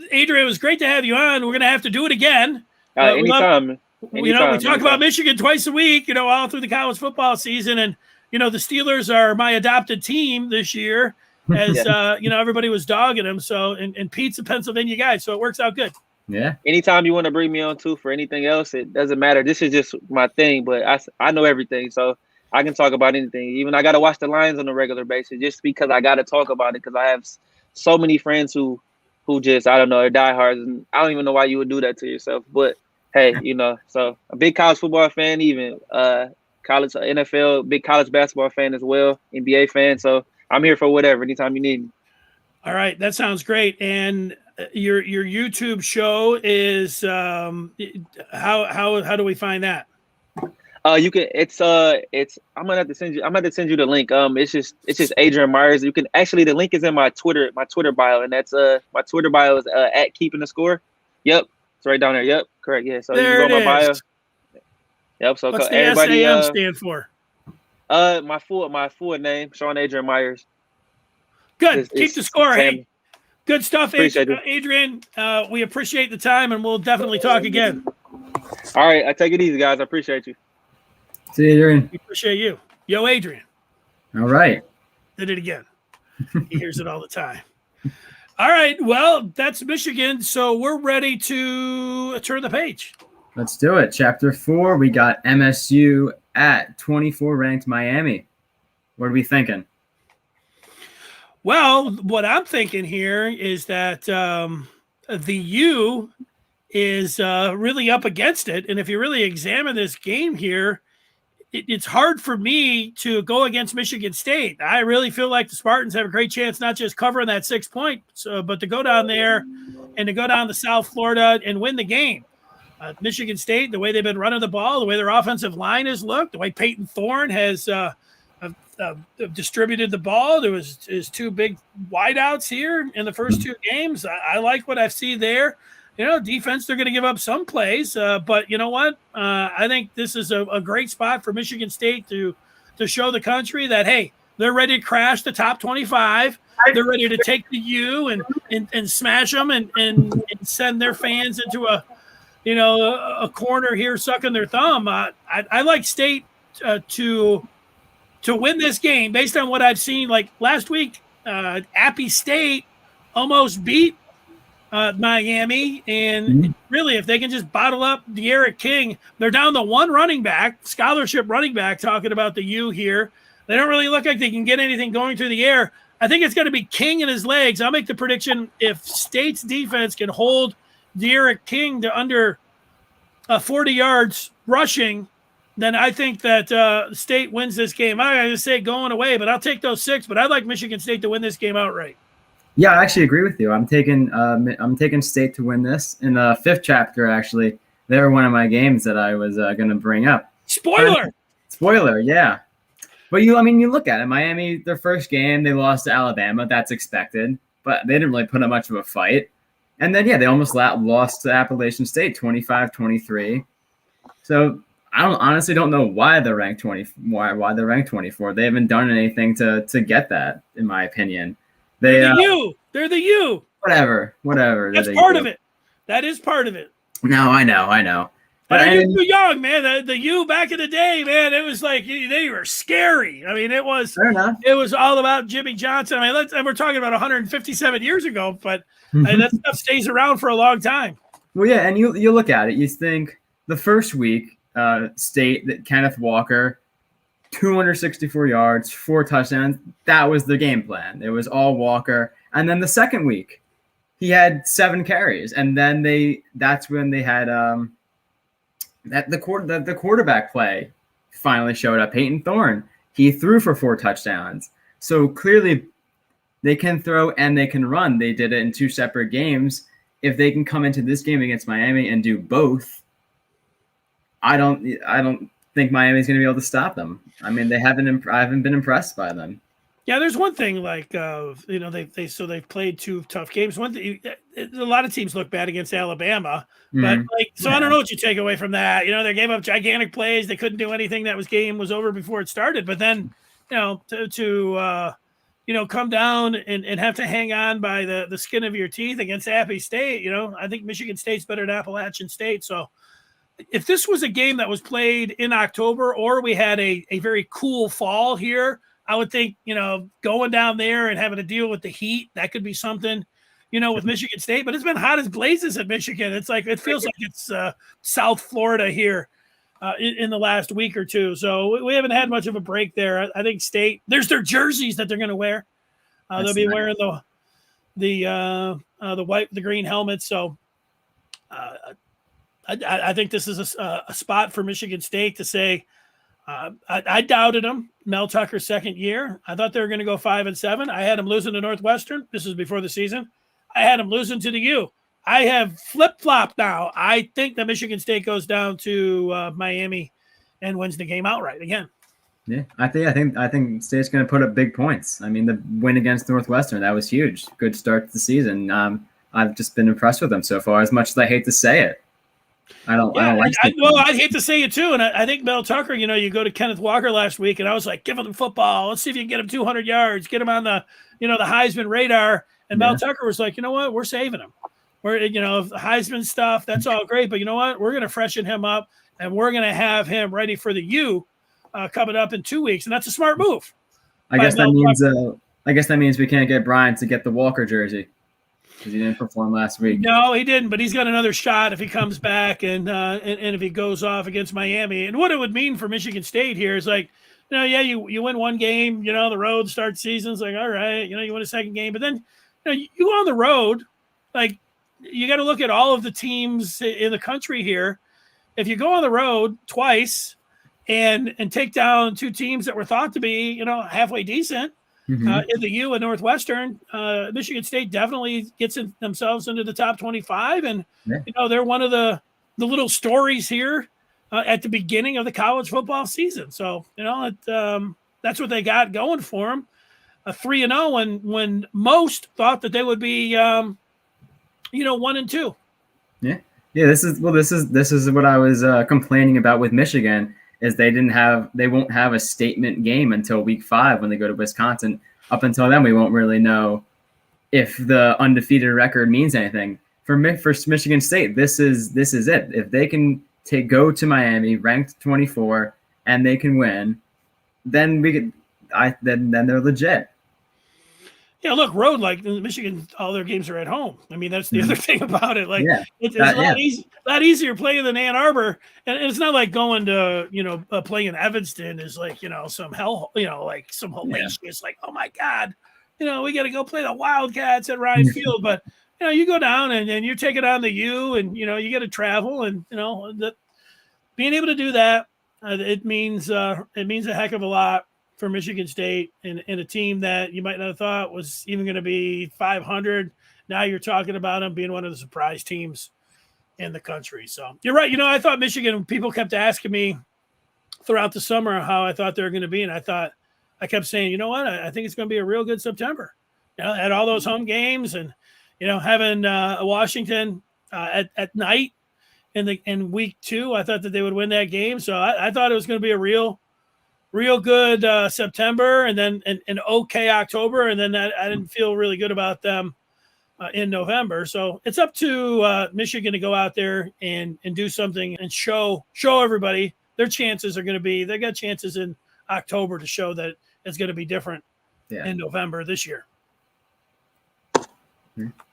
Adrian, it was great to have you on. We're going to have to do it again. Anytime. We talk about Michigan twice a week, all through the college football season. And, the Steelers are my adopted team this year. As everybody was dogging him. So, and Pete's a Pennsylvania guy, so it works out good. Yeah. Anytime you want to bring me on too for anything else, it doesn't matter. This is just my thing, but I know everything, so I can talk about anything. Even I got to watch the Lions on a regular basis just because I got to talk about it because I have so many friends who just, I don't know, are diehards, and I don't even know why you would do that to yourself. But hey, so a big college football fan, even college NFL, big college basketball fan as well, NBA fan. So I'm here for whatever, anytime you need me. All right, that sounds great. And your YouTube show is how do we find that? You can I'm gonna have to send you the link. It's just Adrian Myers. You can actually, the link is in my Twitter bio, and that's my Twitter bio is at Keeping the Score. Yep, it's right down there. Yep, correct. Yeah, so there you can go on my bio. Yep. So what's the everybody SAM stand for? My full name, Sean Adrian Myers. Good. Keep the score. Hey, good stuff, Adrian. We appreciate the time, and we'll definitely talk again. All right. I take it easy, guys. I appreciate you. See you, Adrian. We appreciate you. Yo, Adrian. All right. Did it again. He hears it all the time. All right. Well, that's Michigan. So we're ready to turn the page. Let's do it. Chapter 4, we got MSU at 24 ranked Miami. What are we thinking? Well, what I'm thinking here is that the U is really up against it. And if you really examine this game here, it's hard for me to go against Michigan State. I really feel like the Spartans have a great chance, not just covering that 6 points, but to go down there and to go down to South Florida and win the game. Michigan State, the way they've been running the ball, the way their offensive line has looked, the way Peyton Thorne has distributed the ball. There was his two big wideouts here in the first two games. I like what I see there. Defense, they're going to give up some plays, but you know what? I think this is a great spot for Michigan State to show the country that, hey, they're ready to crash the top 25. They're ready to take the U and smash them and send their fans into a corner here sucking their thumb. I like State to win this game based on what I've seen. Like last week, Appy State almost beat Miami, and really, if they can just bottle up De'Aaron King, they're down to one running back, scholarship running back, talking about the U here. They don't really look like they can get anything going through the air. I think it's going to be King and his legs. I'll make the prediction, if State's defense can hold De'Aaron King to under 40 yards rushing, then I think that State wins this game. I'm not going to say going away, but I'll take those 6, but I'd like Michigan State to win this game outright. Yeah, I actually agree with you. I'm taking State to win this. In the 5th chapter, actually, they were one of my games that I was going to bring up. Spoiler, yeah. But you look at it. Miami, their first game, they lost to Alabama. That's expected, but they didn't really put up much of a fight. And then, they almost lost to Appalachian State 25-23. So I honestly don't know why they're ranked 20. Why they're ranked 24. They haven't done anything to get that, in my opinion. They're the U. Whatever. That's part of it. That is part of it. No, I know. But you're too young, man. The U back in the day, man, it was like they were scary. I mean, it was all about Jimmy Johnson. I mean, and we're talking about 157 years ago, but that stuff stays around for a long time. Well, yeah, and you look at it, you think the first week, State that Kenneth Walker, 264 yards, 4 touchdowns. That was the game plan. It was all Walker. And then the second week, he had 7 carries, and then that's when they had the quarterback play finally showed up. Peyton Thorne, he threw for 4 touchdowns. So clearly, they can throw and they can run. They did it in 2 separate games. If they can come into this game against Miami and do both, I don't think Miami's going to be able to stop them. I mean, I haven't been impressed by them. Yeah, there's one thing like they've played 2 tough games. One thing, a lot of teams look bad against Alabama, but I don't know what you take away from that. They gave up gigantic plays. They couldn't do anything. Game was over before it started. But then, to come down and have to hang on by the skin of your teeth against Appy State. I think Michigan State's better than Appalachian State. So if this was a game that was played in October, or we had a very cool fall here, I would think, going down there and having to deal with the heat, that could be something, with Michigan State. But it's been hot as blazes at Michigan. It's like it feels like it's South Florida here in the last week or two. So we haven't had much of a break there. I think State, there's their jerseys that they're going to wear. They'll be wearing the white, the green helmets. So I think this is a spot for Michigan State to say, I doubted them. Mel Tucker's second year. I thought they were going to go 5-7. I had them losing to Northwestern. This is before the season. I had them losing to the U. I have flip-flopped now. I think that Michigan State goes down to Miami and wins the game outright again. Yeah, I think State's going to put up big points. I mean, the win against Northwestern, that was huge. Good start to the season. I've just been impressed with them so far, as much as I hate to say it. I don't like it. Well, I'd hate to say it too. And I think Mel Tucker, you go to Kenneth Walker last week, and I was like, give him the football. Let's see if you can get him 200 yards, get him on the Heisman radar. And Mel Tucker was like, you know what? We're saving him. We're, the Heisman stuff, that's all great. But you know what? We're going to freshen him up, and we're going to have him ready for the U coming up in 2 weeks. And that's a smart move. I guess that means we can't get Brian to get the Walker jersey, because he didn't perform last week. No, he didn't, but he's got another shot if he comes back and if he goes off against Miami. And what it would mean for Michigan State here is like, you win one game, the road starts season's like, all right, you win a second game. But then, you go on the road, like you got to look at all of the teams in the country here. If you go on the road twice and take down 2 teams that were thought to be, halfway decent, in the U and Northwestern, Michigan State definitely gets themselves into the top 25. And, they're one of the little stories here at the beginning of the college football season. So, that's what they got going for them. 3-0 when most thought that they would be, 1-2. Yeah. Yeah. This is what I was complaining about with Michigan. Is they won't have a statement game until week 5 when they go to Wisconsin. Up until then, we won't really know if the undefeated record means anything. For Michigan State, this is it. If they can go to Miami ranked 24 and they can win, then then they're legit. Yeah, look, road, like Michigan, all their games are at home. I mean, that's the other thing about it. Like, it's a lot easier playing than Ann Arbor. And it's not like going to, playing in Evanston is like, some hell, like some hellacious, like, oh my God, we got to go play the Wildcats at Ryan Field. But, you go down and you're taking on the U and, you got to travel and, being able to do that, it means a heck of a lot for Michigan State and a team that you might not have thought was even going to be 500. Now you're talking about them being one of the surprise teams in the country. So you're right. I thought Michigan, people kept asking me throughout the summer how I thought they were going to be. And I thought, I kept saying, you know what, I think it's going to be a real good September. At all those home games, and having Washington at night in week 2, I thought that they would win that game. So I thought it was going to be a real good September, and then an okay October, and then I didn't feel really good about them in November. So it's up to Michigan to go out there and do something and show everybody their chances are going to be. They got chances in October to show that it's going to be different in November this year.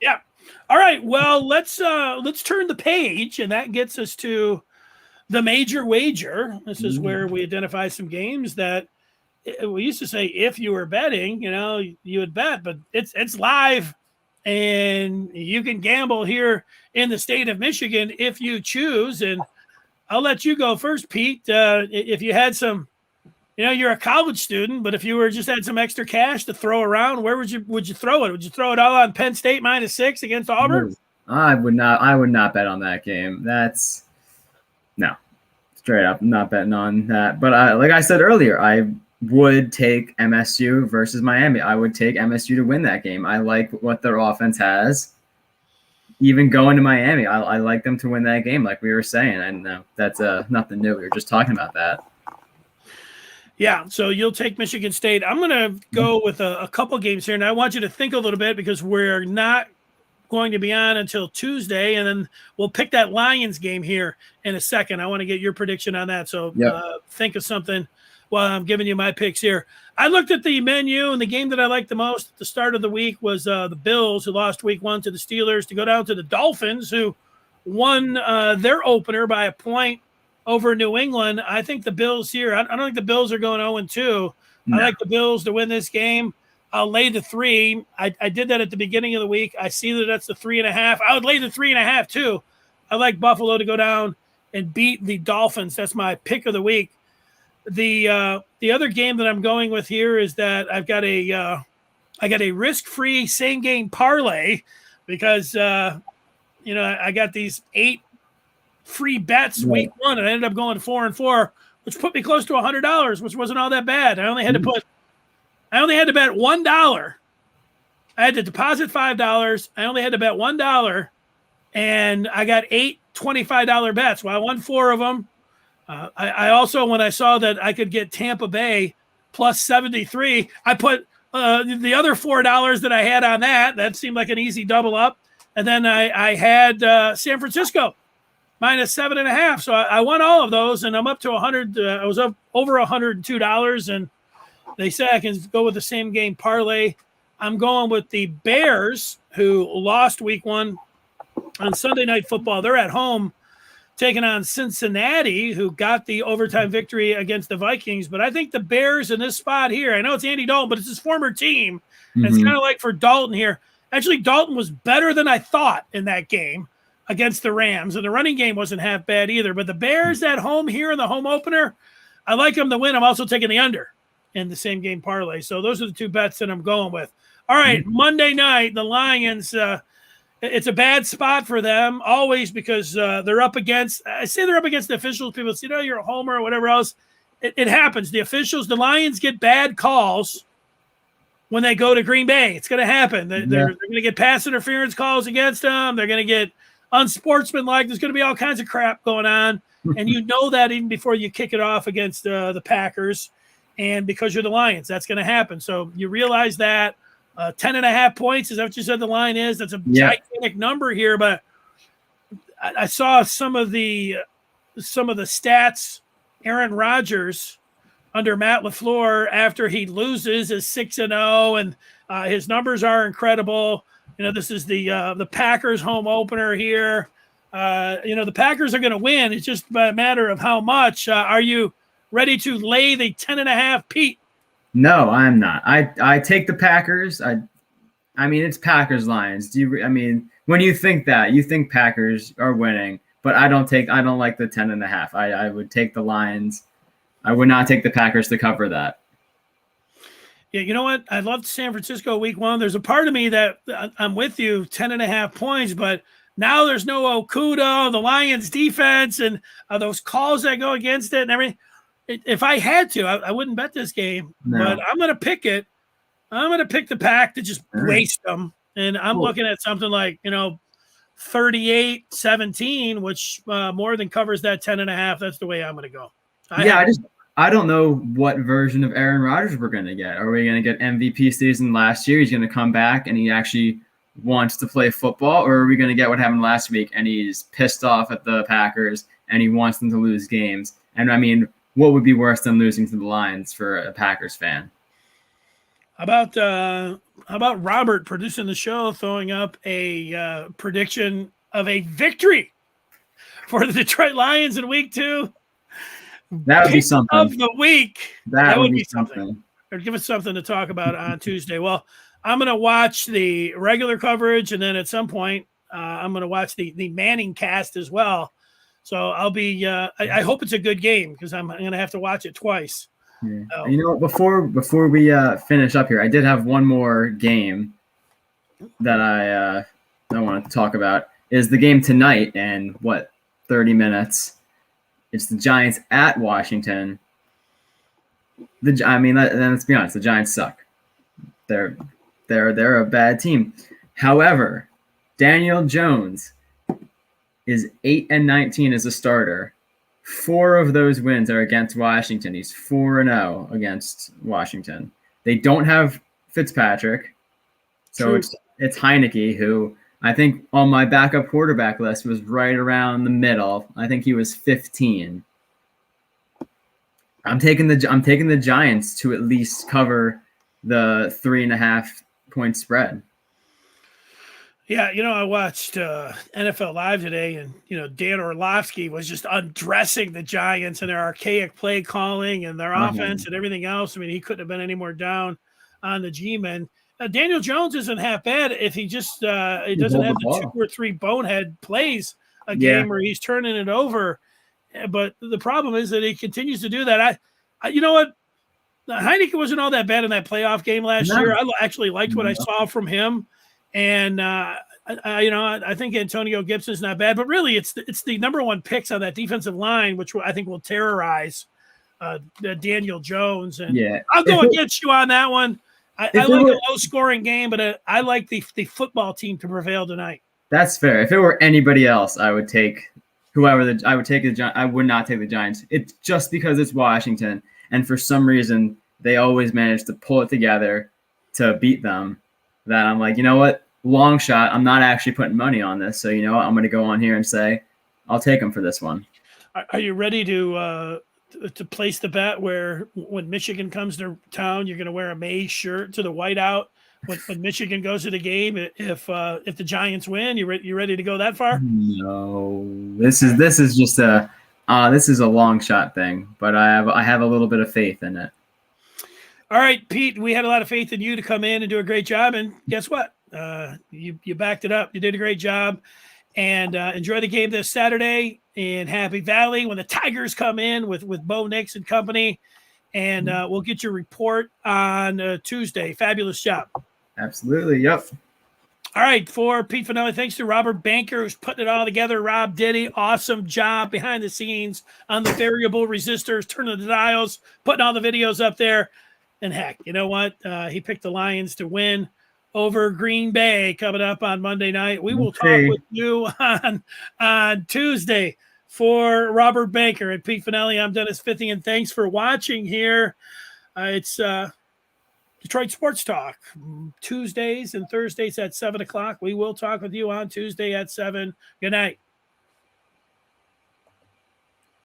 Yeah. All right. Well, let's turn the page, and that gets us to the major wager. This is where we identify some games that we used to say if you were betting, you would bet, but it's live, and you can gamble here in the state of Michigan if you choose. And I'll let you go first, Pete. If you had some, you're a college student, but if you just had some extra cash to throw around, where would you throw it? Would you throw it all on Penn State -6 against Auburn? I would not bet on that game. That's no, straight up, not betting on that. But like I said earlier, I would take MSU versus Miami. I would take MSU to win that game. I like what their offense has. Even going to Miami, I like them to win that game, like we were saying. And that's nothing new. We were just talking about that. Yeah, so you'll take Michigan State. I'm going to go with a couple games here, and I want you to think a little bit because we're not going to be on until Tuesday, and then we'll pick that Lions game here in a second. I want to get your prediction on that, so think of something while I'm giving you my picks here. I looked at the menu, and the game that I liked the most at the start of the week was the Bills, who lost week 1 to the Steelers, to go down to the Dolphins, who won their opener by a point over New England. I think the Bills here, I don't think the Bills are going 0-2. No. I like the Bills to win this game. I'll lay the 3. I did that at the beginning of the week. I see that that's the 3.5. I would lay the 3.5 too. I like Buffalo to go down and beat the Dolphins. That's my pick of the week. The other game that I'm going with here is that I got a risk-free same game parlay because I got these 8 free bets week 1, and I ended up going 4-4, which put me close to $100, which wasn't all that bad. I only had to bet $1. I had to deposit $5. I only had to bet $1, and I got 8 $25 bets. Well, I won 4 of them. I also, when I saw that I could get Tampa Bay plus 73, I put the other $4 that I had on that. That seemed like an easy double up. And then I had San Francisco -7.5. So I won all of those, and I'm up to 100. I was up over $102, and they say I can go with the same game parlay. I'm going with the Bears, who lost week 1 on Sunday Night Football. They're at home taking on Cincinnati, who got the overtime victory against the Vikings. But I think the Bears in this spot here, I know it's Andy Dalton, but it's his former team. And it's kind of like for Dalton here. Actually, Dalton was better than I thought in that game against the Rams, and the running game wasn't half bad either. But the Bears at home here in the home opener, I like them to win. I'm also taking the under in the same game parlay. So those are the 2 bets that I'm going with. All right, Monday night, the Lions, it's a bad spot for them always because they're up against the officials. People say, you're a homer or whatever else. It happens. The officials, the Lions get bad calls when they go to Green Bay. It's going to happen. They're going to get pass interference calls against them. They're going to get unsportsmanlike. There's going to be all kinds of crap going on. And you know that even before you kick it off against the Packers. And because you're the Lions, that's going to happen. So you realize that 10.5 points, is that what you said the line is? That's a gigantic number here. But I saw some of the stats. Aaron Rodgers under Matt LaFleur after he loses is 6-0, and his numbers are incredible. This is the Packers home opener here. The Packers are going to win. It's just a matter of how much. Are you ready to lay the 10.5, Pete? No, I'm not. I take the Packers. I mean, it's Packers Lions. When you think that, you think Packers are winning, but I don't like the 10.5. I would take the Lions. I would not take the Packers to cover that. Yeah, you know what? I loved San Francisco week 1. There's a part of me that I'm with you, 10.5 points, but now there's no Okuda, the Lions defense, and those calls that go against it and everything. if I had to, I wouldn't bet this game, No. but I'm going to pick it. I'm going to pick the pack to just All right. waste them. And I'm looking at something like, 38-17, which more than covers that 10.5. That's the way I'm going to go. I don't know what version of Aaron Rodgers we're going to get. Are we going to get MVP season last year? He's going to come back and he actually wants to play football, or are we going to get what happened last week and he's pissed off at the Packers and he wants them to lose games? And I mean, what would be worse than losing to the Lions for a Packers fan? How about Robert producing the show, throwing up a prediction of a victory for the Detroit Lions in week 2? That would be something. Of the week. That would be something. Or give us something to talk about on Tuesday. Well, I'm going to watch the regular coverage, and then at some point, I'm going to watch the Manning cast as well. So I'll be. I hope it's a good game because I'm going to have to watch it twice. Yeah. Before we finish up here, I did have one more game that I want to talk about. Is the game tonight and 30 minutes? It's the Giants at Washington. Let's be honest, the Giants suck. They're a bad team. However, Daniel Jones is 8-19 as a starter. 4 of those wins are against Washington. He's 4-0 against Washington. They don't have Fitzpatrick, so it's Heineke, who I think on my backup quarterback list was right around the middle. I think he was 15. I'm taking the Giants to at least cover the 3.5 point spread. Yeah, I watched NFL Live today, and Dan Orlovsky was just undressing the Giants and their archaic play calling and their offense and everything else. I mean, he couldn't have been any more down on the G-men. Daniel Jones isn't half bad if he just he doesn't have the 2 or 3 bonehead plays a game where he's turning it over. But the problem is that he continues to do that. You know what? Heineke wasn't all that bad in that playoff game last year. I actually liked what I saw from him. And I think Antonio Gibson's not bad, but really it's the number 1 picks on that defensive line, which I think will terrorize Daniel Jones. And I'll go against you on that one. I like a low-scoring game, but I like the football team to prevail tonight. That's fair. If it were anybody else, I would take whoever. I would take the Giants. I would not take the Giants. It's just because it's Washington, and for some reason they always manage to pull it together to beat them. That I'm like, you know what? Long shot. I'm not actually putting money on this, so you know what? I'm going to go on here and say I'll take them for this one. Are you ready to place the bet where when Michigan comes to town, you're going to wear a Mays shirt to the whiteout when Michigan goes to the game? If the Giants win, you ready to go that far? No, this is just a long shot thing, but I have a little bit of faith in it. All right, Pete, we had a lot of faith in you to come in and do a great job, and guess what? You backed it up. You did a great job, and enjoy the game this Saturday in Happy Valley when the Tigers come in with Bo Nix and company, and we'll get your report on Tuesday. Fabulous job. Absolutely. Yep. All right, for Pete Finelli, thanks to Robert Banker, who's putting it all together. RobDiddy, awesome job behind the scenes on the variable resistors, turning the dials, putting all the videos up there. And heck, you know what? He picked the Lions to win over Green Bay coming up on Monday night. We will talk with you on Tuesday. For Robert Banker and Pete Finelli, I'm Dennis Fithian. Thanks for watching here. It's Detroit Sports Talk, Tuesdays and Thursdays at 7 o'clock. We will talk with you on Tuesday at 7. Good night.